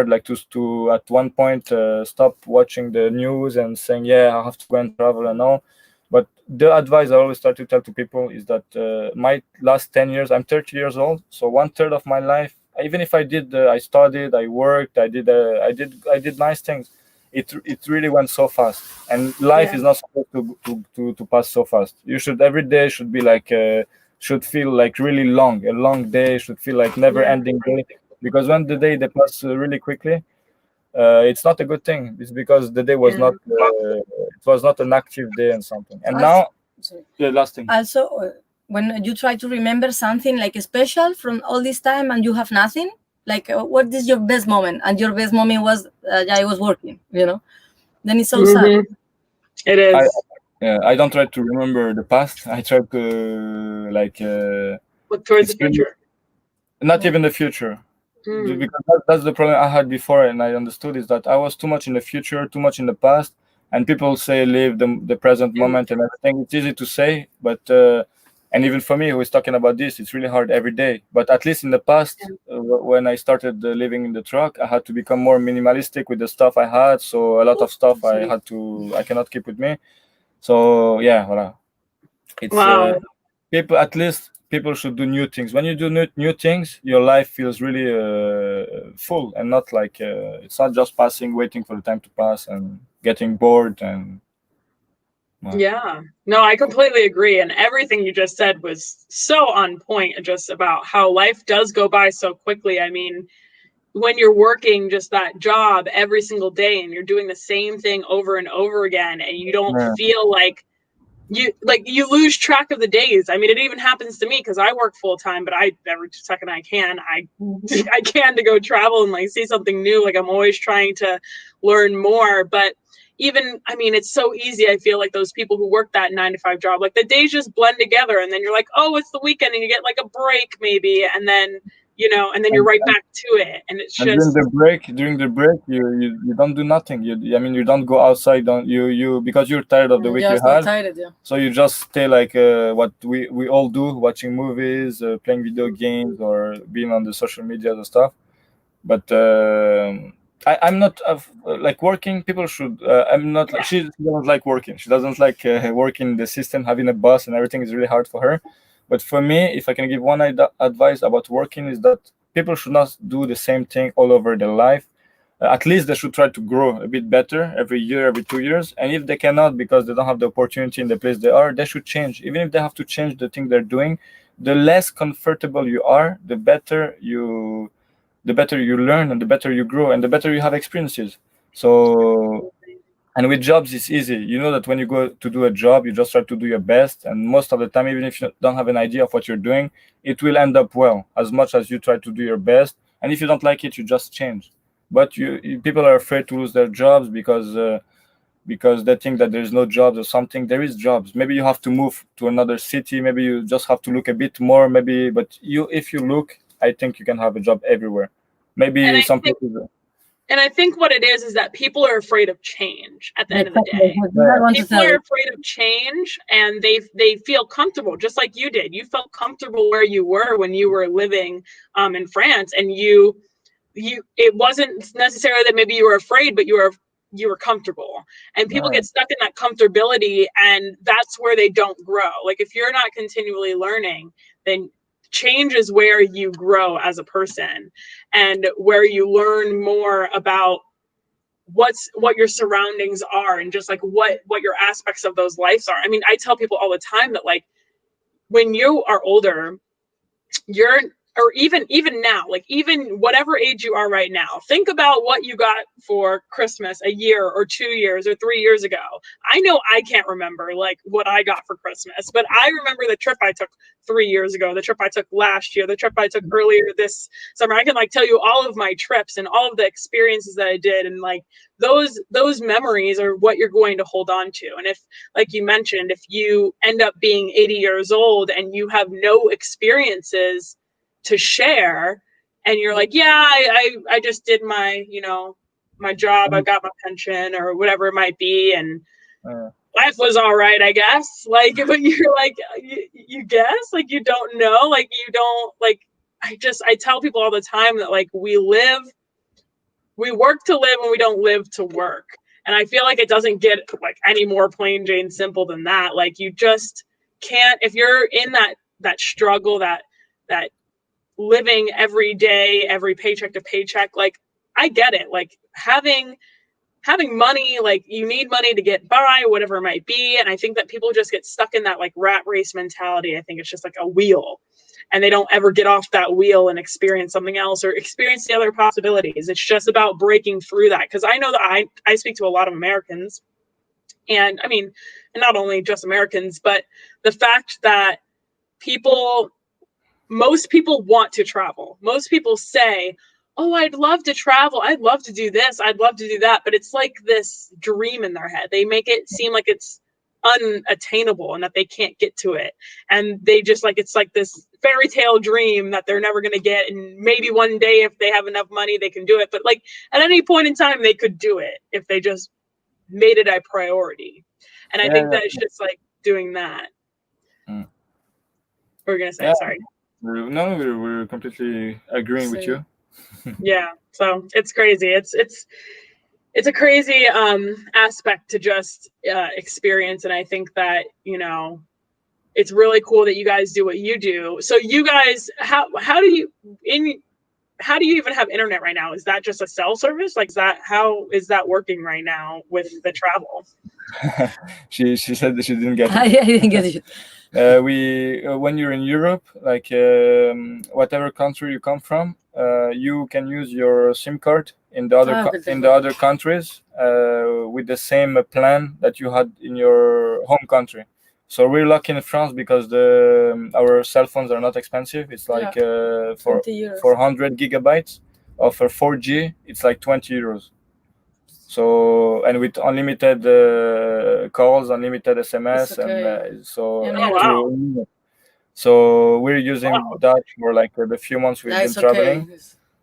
like to at one point stop watching the news and saying, yeah, I have to go and travel and all. But the advice I always try to tell to people is that my last 10 years, I'm 30 years old, so 1/3 of my life, even if I did, I studied, I worked, I did nice things. It really went so fast, and life Yeah. is not supposed to pass so fast. You should every day should be like should feel like really long. A long day should feel like never Yeah. ending day, because when the day they pass really quickly, it's not a good thing. It's because the day was Yeah. not it was not an active day and something. And Also, now sorry. the last thing. Also, when you try to remember something like special from all this time and you have nothing, like what is your best moment? And your best moment was I was working, then it's so sad. Mhm. It is. I don't try to remember the past. I try to like Look towards the it's really future. not even the future. Mm. Because that's the problem I had before, and I understood is that I was too much in the future, too much in the past. And people say live the present moment and everything. It's easy to say, but and even for me who is talking about this, it's really hard every day. But at least in the past, when I started living in the truck, I had to become more minimalistic with the stuff I had. So a lot of stuff I cannot keep with me. So yeah, voilà. It's Wow. people, at least people should do new things. When you do new things, your life feels really full, and not like it's not just passing, waiting for the time to pass and getting bored. And Yeah. No, I completely agree. And everything you just said was so on point, just about how life does go by so quickly. I mean, when you're working just that job every single day and you're doing the same thing over and over again, and you don't yeah. feel like you lose track of the days. I mean, it even happens to me because I work full time, but I every second I can, I can to go travel and like see something new. Like I'm always trying to learn more. But even, I mean, it's so easy. I feel like those people who work that 9 to 5 job, like the days just blend together, and then you're like, oh, it's the weekend, and you get like a break maybe, and then and then you're right back to it, and it's And just during the break, you don't do nothing. I mean, you don't go outside. Don't you because you're tired of the week you Just so had. tired, yeah. So you just stay like what we all do, watching movies, playing video games, or being on the social media and stuff. But I'm not like working. People should. I'm not. She doesn't like working. She doesn't like working the system, having a boss and everything is really hard for her. But for me, if I can give one advice about working, is that people should not do the same thing all over their life. At least they should try to grow a bit better every year, every 2 years. And if they cannot because they don't have the opportunity in the place they are, they should change. Even if they have to change the thing they're doing, the less comfortable you are, the better you learn, and the better you grow, and the better you have experiences. So, and with jobs it's easy. You know that when you go to do a job, you just try to do your best, and most of the time, even if you don't have an idea of what you're doing, it will end up well, as much as you try to do your best. And if you don't like it, you just change. But people are afraid to lose their jobs because they think that there's no jobs or something. There is jobs. Maybe you have to move to another city, maybe you just have to look a bit more, maybe. But if you look, I think you can have a job everywhere. and Maybe I some think places. and I think what it is that people are afraid of change at the end of the Exactly. day. I want to People tell are you. afraid of change, and they feel comfortable, just like you did. You felt comfortable where you were when you were living in France, and you it wasn't necessarily that maybe you were afraid, but you were comfortable. And people get stuck in that comfortability, and that's where they don't grow. Like if you're not continually learning, then change is where you grow as a person, and where you learn more about what your surroundings are, and just like what your aspects of those lives are. I mean, I tell people all the time that like when you are older, you're or even now, like even whatever age you are right now, think about what you got for Christmas a year or 2 years or 3 years ago. I know I can't remember like what I got for Christmas, but I remember the trip I took 3 years ago, the trip I took last year, the trip I took earlier this summer. I can like tell you all of my trips and all of the experiences that I did, and like those memories are what you're going to hold on to. And if, like you mentioned, if you end up being 80 years old and you have no experiences to share, and you're like, yeah, I just did my, you know, my job, I got my pension or whatever it might be, and life was all right, I guess. Like, but you're like, you guess, like, you don't know, like, you don't, like, I tell people all the time that like we work to live and we don't live to work. And I feel like it doesn't get like any more plain Jane simple than that. Like, you just can't, if you're in that struggle, that living every day, every paycheck to paycheck, like, I get it. Like, having money, like, you need money to get by, whatever it might be. And I think that people just get stuck in that like rat race mentality. I think it's just like a wheel, and they don't ever get off that wheel and experience something else or experience the other possibilities. It's just about breaking through that. Because I know that I speak to a lot of Americans, and I mean, and not only just Americans, but the fact that most people want to travel. Most people say, oh, I'd love to travel. I'd love to do this. I'd love to do that. But it's like this dream in their head. They make it seem like it's unattainable and that they can't get to it. And they just like, it's like this fairy tale dream that they're never going to get. And maybe one day, if they have enough money, they can do it. But like at any point in time, they could do it if they just made it a priority. And I think that it's just like doing that. What were we going to say? Sorry. No, we're completely agreeing with you. Yeah, so it's crazy. It's a crazy aspect to just experience, and I think that, you know, it's really cool that you guys do what you do. So you guys, how do you even have internet right now? Is that just a cell service? Like, how is that working right now with the travel? She said that she didn't get it. I didn't get it. When you're in Europe, like whatever country you come from, you can use your SIM card in the other countries with the same plan that you had in your home country. So we're lucky in France because our cell phones are not expensive. It's like for 100 gigabytes of 4G, it's like 20 euros. So, and with unlimited calls, unlimited SMS, and so we're using that for like the few months we've been traveling.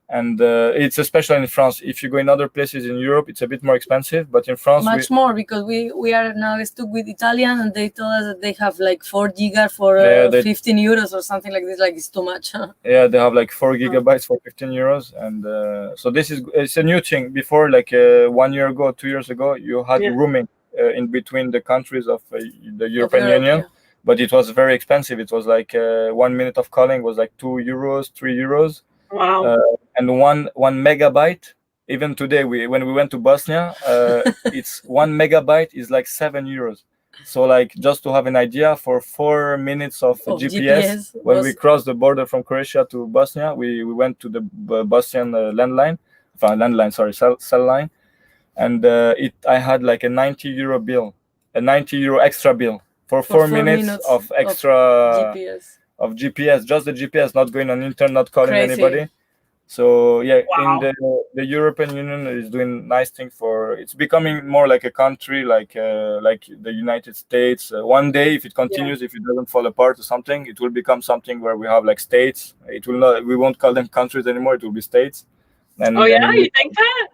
And it's especially in France. If you go in other places in Europe, it's a bit more expensive. But in France, much more, because we are now stuck with Italian, and they told us that they have like 4 giga for 15 euros or something like this. Like, it's too much. Yeah, they have like 4 gigabytes for 15 euros, and so it's a new thing. Before, like 1 year ago, 2 years ago, you had roaming in between the countries of the European Union, but it was very expensive. It was like 1 minute of calling was like 2 euros, 3 euros. Wow. And one megabyte, even today, when we went to Bosnia, it's 1 megabyte is like 7 euros. So like, just to have an idea, for 4 minutes of GPS when we crossed the border from Croatia to Bosnia, we went to the Bosnian cell line, and I had like a 90 euro bill, a 90 euro extra bill for 4 minutes of extra GPS, just the GPS, not going on internet, not calling anybody. So yeah, in the European Union is doing nice thing it's becoming more like a country, like the United States. One day, if it continues, if it doesn't fall apart or something, it will become something where we have like states. It will not. We won't call them countries anymore. It will be states. And, you think that?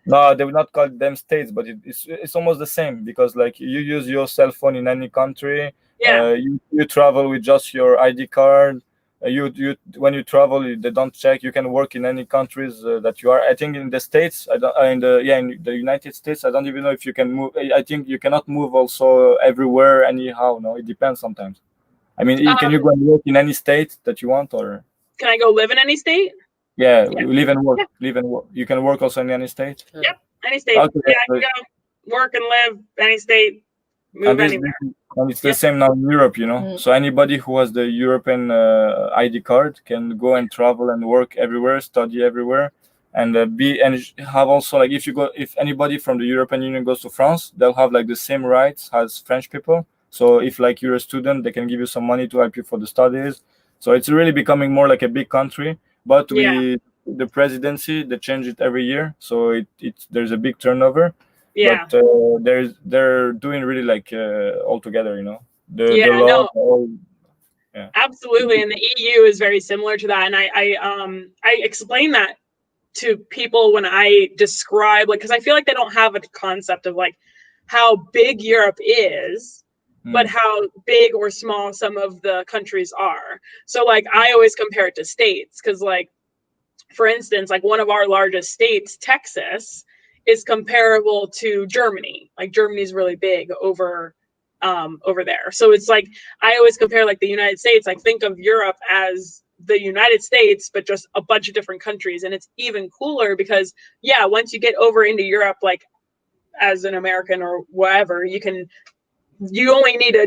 No, they will not call them states, but it's almost the same, because like you use your cell phone in any country. You travel with just your ID card. You when you travel, they don't check. You can work in any countries that you are. I think in the States, in the United States, I don't even know if you can move. I think you cannot move also everywhere anyhow. No, it depends sometimes. I mean, can you go and work in any state that you want, or can I go live in any state? Yeah, live and work. Live and work. You can work also in any state. Yep, any state. Okay, I can go work and live any state. Move anywhere. And it's the same now in Europe, you know. So anybody who has the European ID card can go and travel and work everywhere, study everywhere, and have also, like, if anybody from the European Union goes to France, they'll have like the same rights as French people. So if like you're a student, they can give you some money to help you for the studies. So it's really becoming more like a big country. But the presidency, they change it every year, so there's a big turnover. Yeah. But they're doing really like all together, you know. The law. Absolutely, and the EU is very similar to that. And I explain that to people when I describe, like, because I feel like they don't have a concept of like how big Europe is, but how big or small some of the countries are. So like I always compare it to states, because like, for instance, like one of our largest states, Texas, is comparable to Germany. Like Germany's really big over there. So it's like I always compare like the United States, like think of Europe as the United States, but just a bunch of different countries. And it's even cooler because once you get over into Europe, like as an American or whatever, you only need to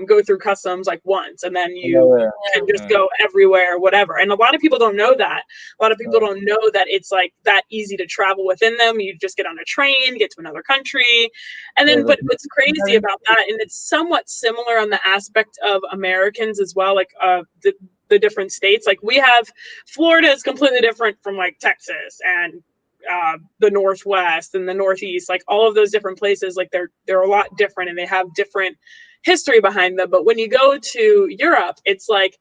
go through customs like once, and then you can just go everywhere, whatever. And a lot of people don't know that. A lot of people don't know that it's like that easy to travel within them. You just get on a train, get to another country. And then, but what's crazy about that, and it's somewhat similar on the aspect of Americans as well, like the different states. Like we have, Florida is completely different from like Texas and the Northwest and the Northeast, like all of those different places, like they're a lot different and they have different history behind them. But when you go to Europe, it's like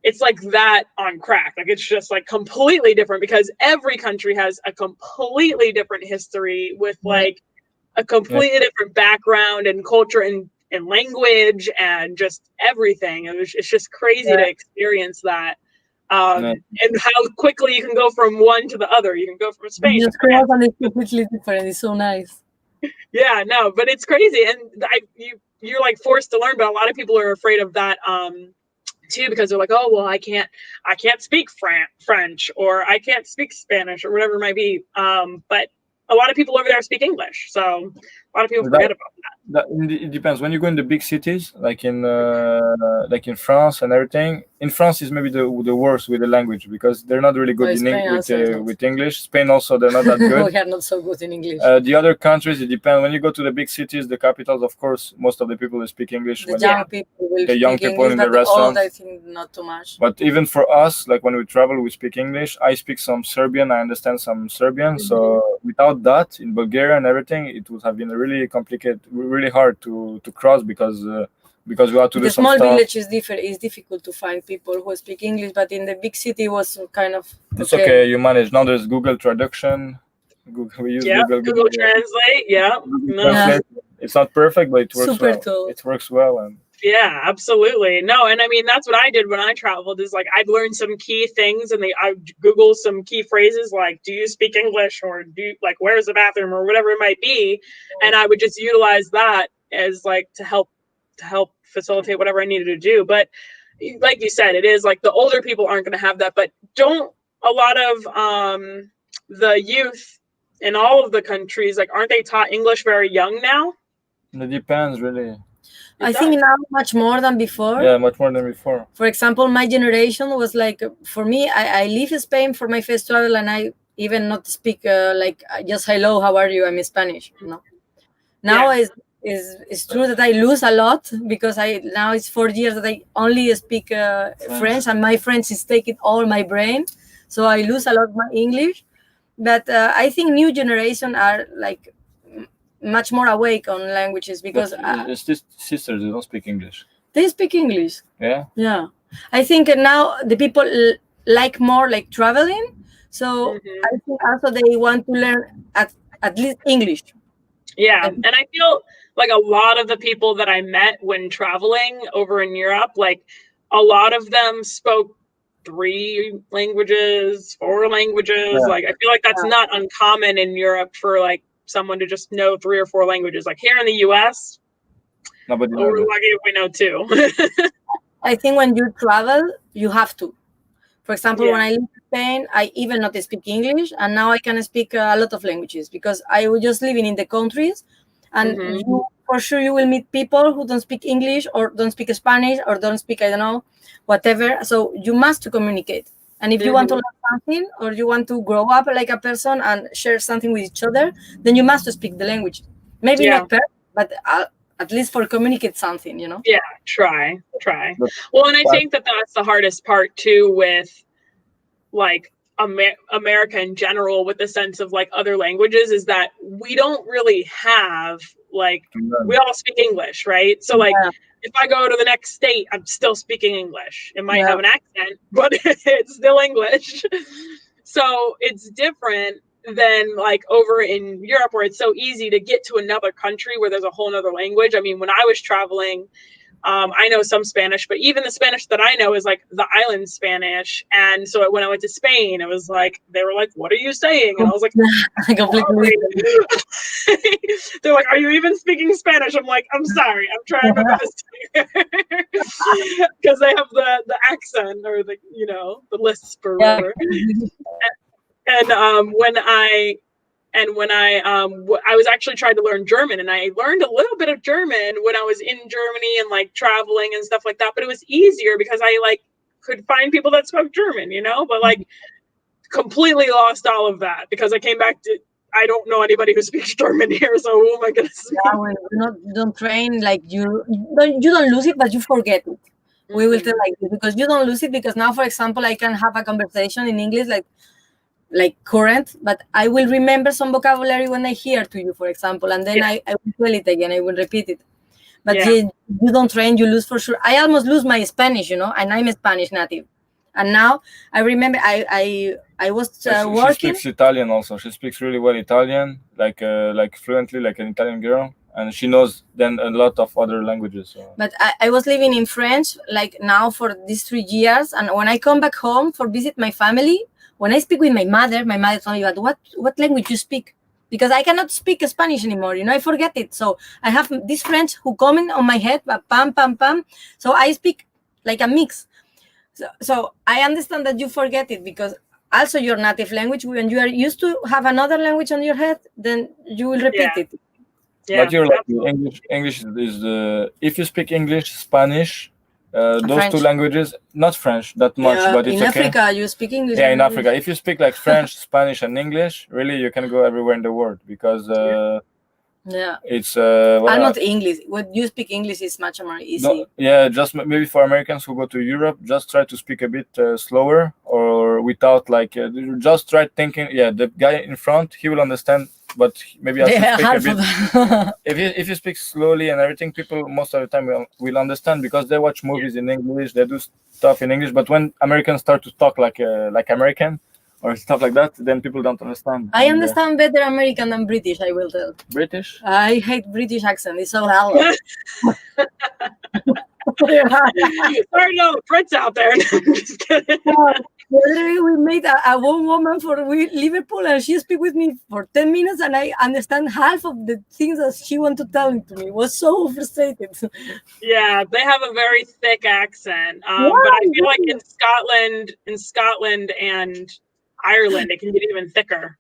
that on crack. Like it's just like completely different because every country has a completely different history with like a completely different background and culture and language and just everything. It's just crazy to experience that. And how quickly you can go from one to the other. You can go from Spain to France. And it's completely different. It's so nice. Yeah, no, but it's crazy, and you're like forced to learn. But a lot of people are afraid of that too, because they're like, oh well, I can't speak French, or I can't speak Spanish, or whatever it might be. But a lot of people over there speak English, so a lot of people forget about that. It depends. When you go in the big cities, like in France and everything. In France is maybe the worst with the language because they're not really good with English. Spain also, they're not that good. We are not so good in English. The other countries, it depends. When you go to the big cities, the capitals, of course, most of the people speak English. The young people in the restaurants. I think not too much. But even for us, like when we travel, we speak English. I speak some Serbian. I understand some Serbian. So without that, in Bulgaria and everything, it would have been really complicated, really hard to cross because we had to do some stuff. The small village is difficult to find people who speak English, but in the big city was kind of it's okay. You manage. Now there's Google Traduction. We use Google Translate. Translate. It's not perfect, but it works super well. Tool. It works well, and yeah, absolutely. No, and I mean that's what I did when I traveled. Is like I'd learn some key things, and I Google some key phrases like "Do you speak English?" or "Do you, like where's the bathroom?" or whatever it might be, and I would just utilize that as like to help facilitate whatever I needed to do. But like you said, it is like the older people aren't going to have that. But don't a lot of the youth in all of the countries, like aren't they taught English very young now? It depends really. I think now much more than before. Yeah, much more than before. For example, my generation was like, for me, I live in Spain for my first travel, and I even not speak like just hello, how are you? I'm in Spanish. No. Now it's true that I lose a lot because now it's 4 years that I only speak French, and my French is taking all my brain, so I lose a lot of my English. But I think new generation are like much more awake on languages because sisters, they don't speak English. They speak English. Yeah. I think now the people like more like traveling, so I think also they want to learn at least English. Yeah, and I feel like a lot of the people that I met when traveling over in Europe, like a lot of them spoke 3 languages, 4 languages. Like I feel like that's not uncommon in Europe for like someone to just know 3 or 4 languages. Like here in the US, we're lucky if we know 2. I think when you travel, you have to. For example, when I lived in Spain, I even not speak English, and now I can speak a lot of languages because I was just living in the countries, and you for sure you will meet people who don't speak English or don't speak Spanish or don't speak, I don't know, whatever. So you must to communicate. And if you want to learn something or you want to grow up like a person and share something with each other, then you must to speak the language. Maybe not perfect, but at least for communicate something, you know? Yeah, try. Well, and I think that that's the hardest part too with like America in general, with the sense of like other languages, is that we don't really have like, we all speak English, right? So like if I go to the next state, I'm still speaking English. It might have an accent, but it's still English. So it's different than like over in Europe, where it's so easy to get to another country where there's a whole nother language. I mean, when I was traveling, I know some Spanish, but even the Spanish that I know is like the island Spanish. And so when I went to Spain, it was like, they were like, what are you saying? And I was like, they're like, are you even speaking Spanish? I'm like, I'm sorry, I'm trying my best. Because they have the accent, or the, you know, the lisp or whatever. And when I was actually trying to learn German, and I learned a little bit of German when I was in Germany and like traveling and stuff like that. But it was easier because I like could find people that spoke German, you know, but like completely lost all of that because I came back to, I don't know anybody who speaks German here. So, oh my goodness. Yeah, when you don't train, like you don't lose it, but you forget it. We will tell like this, because you don't lose it, because now, for example, I can have a conversation in English like current, but I will remember some vocabulary when I hear to you, for example, and then I will tell it again, I will repeat it. But you don't train, you lose for sure. I almost lose my Spanish, you know, and I'm a Spanish native. And now I remember I was working. She speaks Italian also. She speaks really well Italian, like fluently, like an Italian girl. And she knows then a lot of other languages. So. But I was living in French, like now for these 3 years. And when I come back home for visit my family, when I speak with my mother told me, what language you speak? Because I cannot speak Spanish anymore, you know, I forget it. So I have this French who coming on my head, pam, pam, pam. So I speak like a mix. So I understand that you forget it, because also your native language, when you are used to have another language on your head, then you will repeat it. Yeah, but you're like English is if you speak English, Spanish, those French. 2 languages, not French that much, but it's in Africa you speak English. Yeah, in Africa, if you speak like French, Spanish, and English, really you can go everywhere in the world, because it's almost English. What you speak English is much more easy. Just maybe for Americans who go to Europe, just try to speak a bit slower, or without like just try thinking. Yeah, the guy in front, he will understand. But maybe I should speak a bit. If you speak slowly and everything, people most of the time will understand, because they watch movies in English, they do stuff in English. But when Americans start to talk like American or stuff like that, then people don't understand. I understand better American than British, I will tell. British? I hate British accent. It's so loud. Sorry, no Brits out there. Just kidding. We made a one woman for Liverpool, and she speak with me for 10 minutes, and I understand half of the things that she wanted to tell to me. It was so frustrated. Yeah, they have a very thick accent. But I feel like in Scotland and Ireland, it can get even thicker.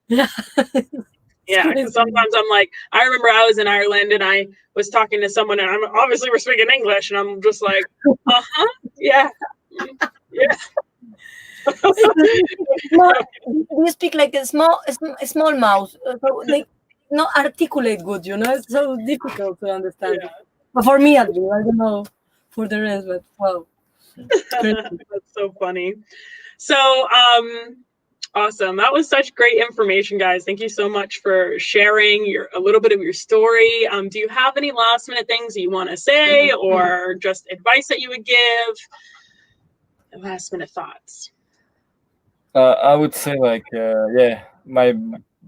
Yeah. Yeah, because sometimes I'm like, I remember I was in Ireland and I was talking to someone, and I'm obviously we're speaking English, and I'm just like, yeah. You speak like a small mouth, so they not articulate good, you know. It's so difficult to understand. Yeah. But for me, at least, I don't know for the rest, but wow, that's so funny. So, awesome! That was such great information, guys. Thank you so much for sharing a little bit of your story. Do you have any last minute things you want to say, or just advice that you would give? Last minute thoughts. I would say my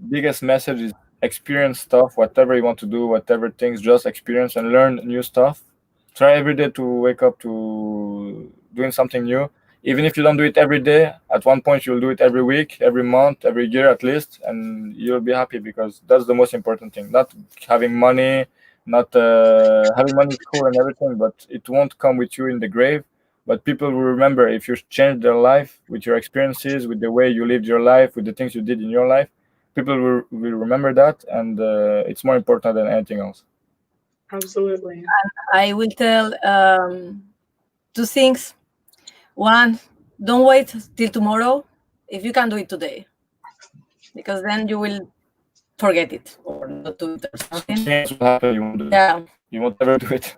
biggest message is experience stuff, whatever you want to do, whatever things, just experience and learn new stuff. Try every day to wake up to doing something new. Even if you don't do it every day, at one point you'll do it every week, every month, every year at least, and you'll be happy, because that's the most important thing. Not having money, not having money is cool and everything, but it won't come with you in the grave. But people will remember if you change their life with your experiences, with the way you lived your life, with the things you did in your life. People will remember that, and it's more important than anything else. Absolutely. I will tell two things. One, don't wait till tomorrow if you can do it today, because then you will forget it or not do it or something. Something else will happen. You won't do it. Yeah. You won't ever do it.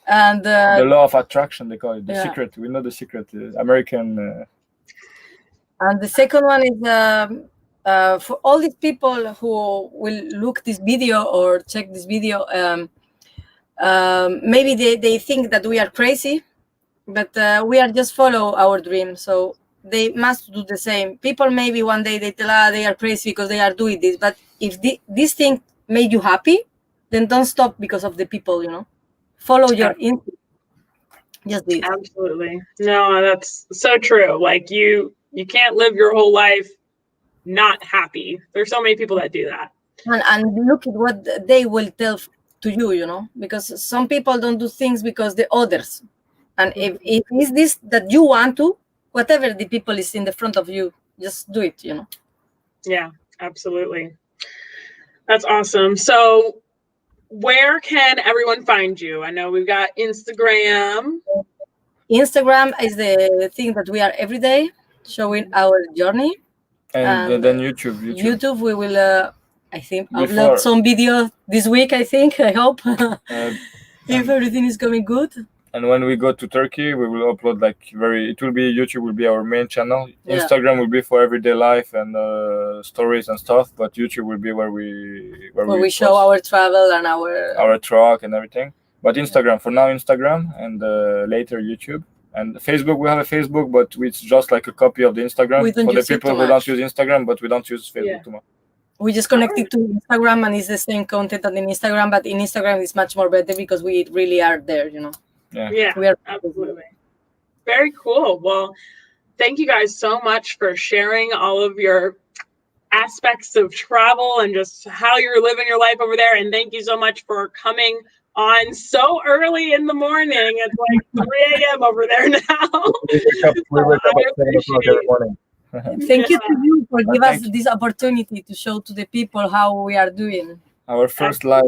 And The law of attraction, they call it. The Yeah. secret. We know the secret. American. And the second one is for all these people who will look this video or check this video, maybe they think that we are crazy, but we are just follow our dream. So they must do the same. People maybe one day they tell they are crazy because they are doing this, but if this thing made you happy, then don't stop because of the people, follow your instinct. Just this. Absolutely. No, that's so true. Like you can't live your whole life not happy. There's so many people that do that. And look at what they will tell to you, because some people don't do things because the others. And if it's this that you want to, whatever the people is in the front of you, just do it, Yeah, absolutely. That's awesome. So where can everyone find you? I know we've got Instagram. Instagram is the thing that we are every day showing our journey. And then YouTube. YouTube, we will, I think, upload some video this week, I hope. If everything is going good. And when we go to Turkey, we will upload YouTube will be our main channel. Yeah. Instagram will be for everyday life and stories and stuff, but YouTube will be where we show our travel and our truck and everything. But Instagram, for now, Instagram, and later YouTube. And Facebook, we have a Facebook, but it's just like a copy of the Instagram for the people who don't use Instagram, but we don't use Facebook too much. We just connect it to Instagram, and it's the same content on Instagram, but in Instagram it's much more better because we really are there, Yeah, we are absolutely. Very cool. Well, thank you guys so much for sharing all of your aspects of travel and just how you're living your life over there. And thank you so much for coming on so early in the morning. It's like 3 a.m. over there now. We wake up at 7 o'clock every morning. Thank you to you for giving us this opportunity to show to the people how we are doing. Our first live.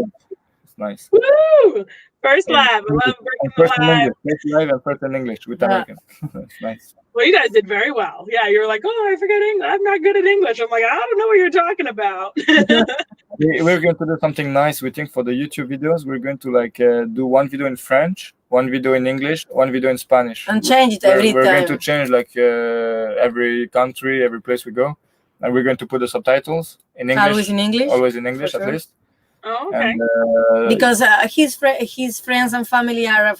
It's nice. Woo! First live. I love bringing the live. First live and first in English with American. It's nice. Well, you guys did very well. Yeah, you're like, oh, I forget English. I'm not good at English. I'm like, I don't know what you're talking about. We're going to do something nice. We think for the YouTube videos, we're going to do one video in French, one video in English, one video in Spanish, and change it every time. We're going to change every country, every place we go, and we're going to put the subtitles in English. Always in English, at least. Oh, okay. And, because his friends and family are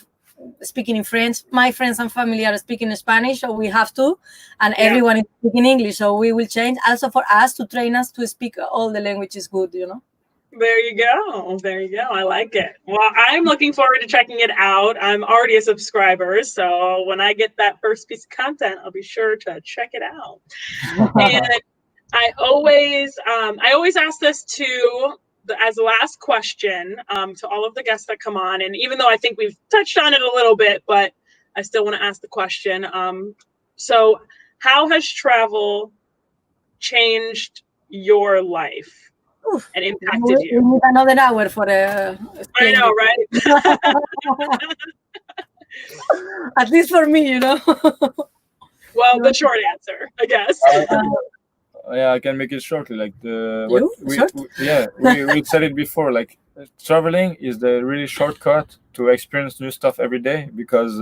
speaking in French. My friends and family are speaking in Spanish, so we have to, and everyone is speaking English. So we will change also for us to train us to speak all the languages good. There you go. There you go. I like it. Well, I'm looking forward to checking it out. I'm already a subscriber, so when I get that first piece of content, I'll be sure to check it out. And I always ask this as the last question to all of the guests that come on. And even though I think we've touched on it a little bit, but I still want to ask the question. So how has travel changed your life and impacted you? We need another hour for I know, right? At least for me, Well, the short answer, I guess. Yeah, I can make it shortly. We said it before. Traveling is the really shortcut to experience new stuff every day because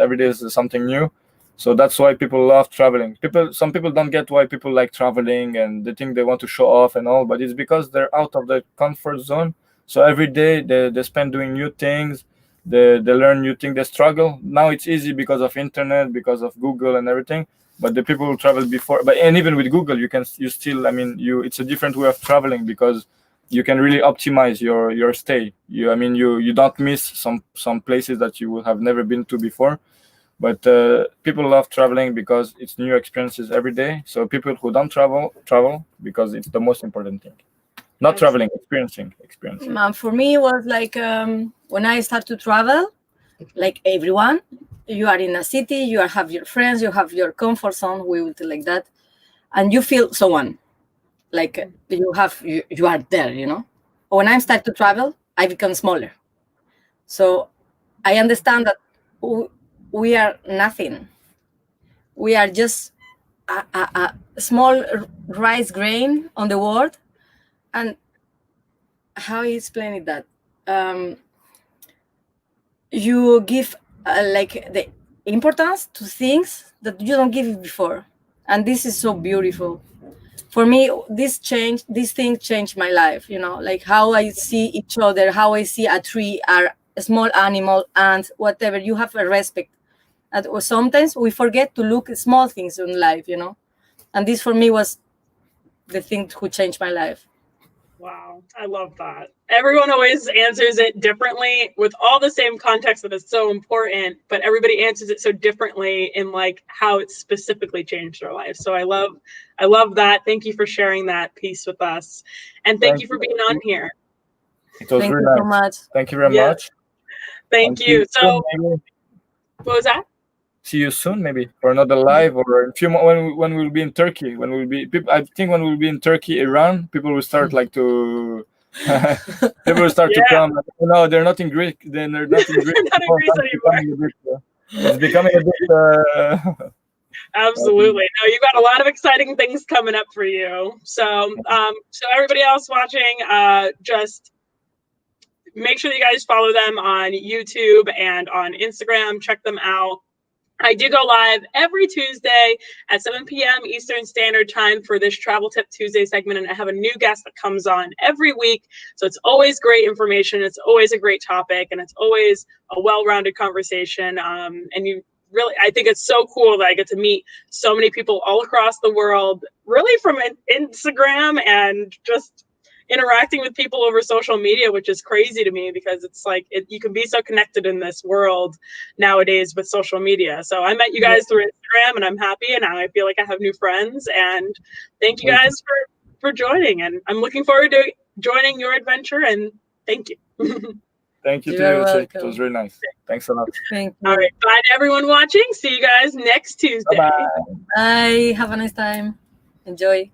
every day is something new. So that's why people love traveling. Some people don't get why people like traveling, and they think they want to show off and all, but it's because they're out of their comfort zone. So every day they spend doing new things. They learn new things. They struggle. Now it's easy because of internet, because of Google and everything. But the people who traveled before, and even with Google, it's a different way of traveling because you can really optimize your stay. You don't miss some places that you would have never been to before. But people love traveling because it's new experiences every day. So people who don't travel because it's the most important thing. Not traveling, experiencing. For me, it was like when I start to travel, like everyone. You are in a city, you have your friends, you have your comfort zone, we will do like that, and you feel someone, like you are there, When I start to travel, I become smaller. So I understand that we are nothing. We are just a small rice grain on the world. And how I explain it that you give like the importance to things that you don't give it before, and this is so beautiful. For me, this thing changed my life. Like how I see each other, how I see a tree, a small animal, and whatever. You have a respect. And sometimes we forget to look at small things in life, and this for me was the thing who changed my life. Wow, I love that. Everyone always answers it differently with all the same context that is so important, but everybody answers it so differently in like how it specifically changed their life. So I love that. Thank you for sharing that piece with us. And thank you for being on here. It was Thank really you nice. so much. Thank you very much. Thank you. So what was that? See you soon, maybe for another live, or in a few when we'll be in Turkey. I think when we'll be in Turkey, Iran, people will start like to. People will start to come. No, they're not in Greek. Then they're not in Greek. Not in Greece anymore. It's becoming a bit. Absolutely. No, you've got a lot of exciting things coming up for you. So, so everybody else watching, just make sure that you guys follow them on YouTube and on Instagram. Check them out. I do go live every Tuesday at 7 p.m. Eastern Standard Time for this Travel Tip Tuesday segment, and I have a new guest that comes on every week. So it's always great information. It's always a great topic, and it's always a well-rounded conversation. And I think it's so cool that I get to meet so many people all across the world, really from Instagram and just interacting with people over social media, which is crazy to me because it's like you can be so connected in this world nowadays with social media. So I met you guys through Instagram, and I'm happy, and now I feel like I have new friends. And thank you guys for joining, and I'm looking forward to joining your adventure. And thank you. Thank you too. It was really nice. Thanks a lot. Thank you. All right, bye to everyone watching. See you guys next Tuesday. Bye. Bye. Have a nice time. Enjoy.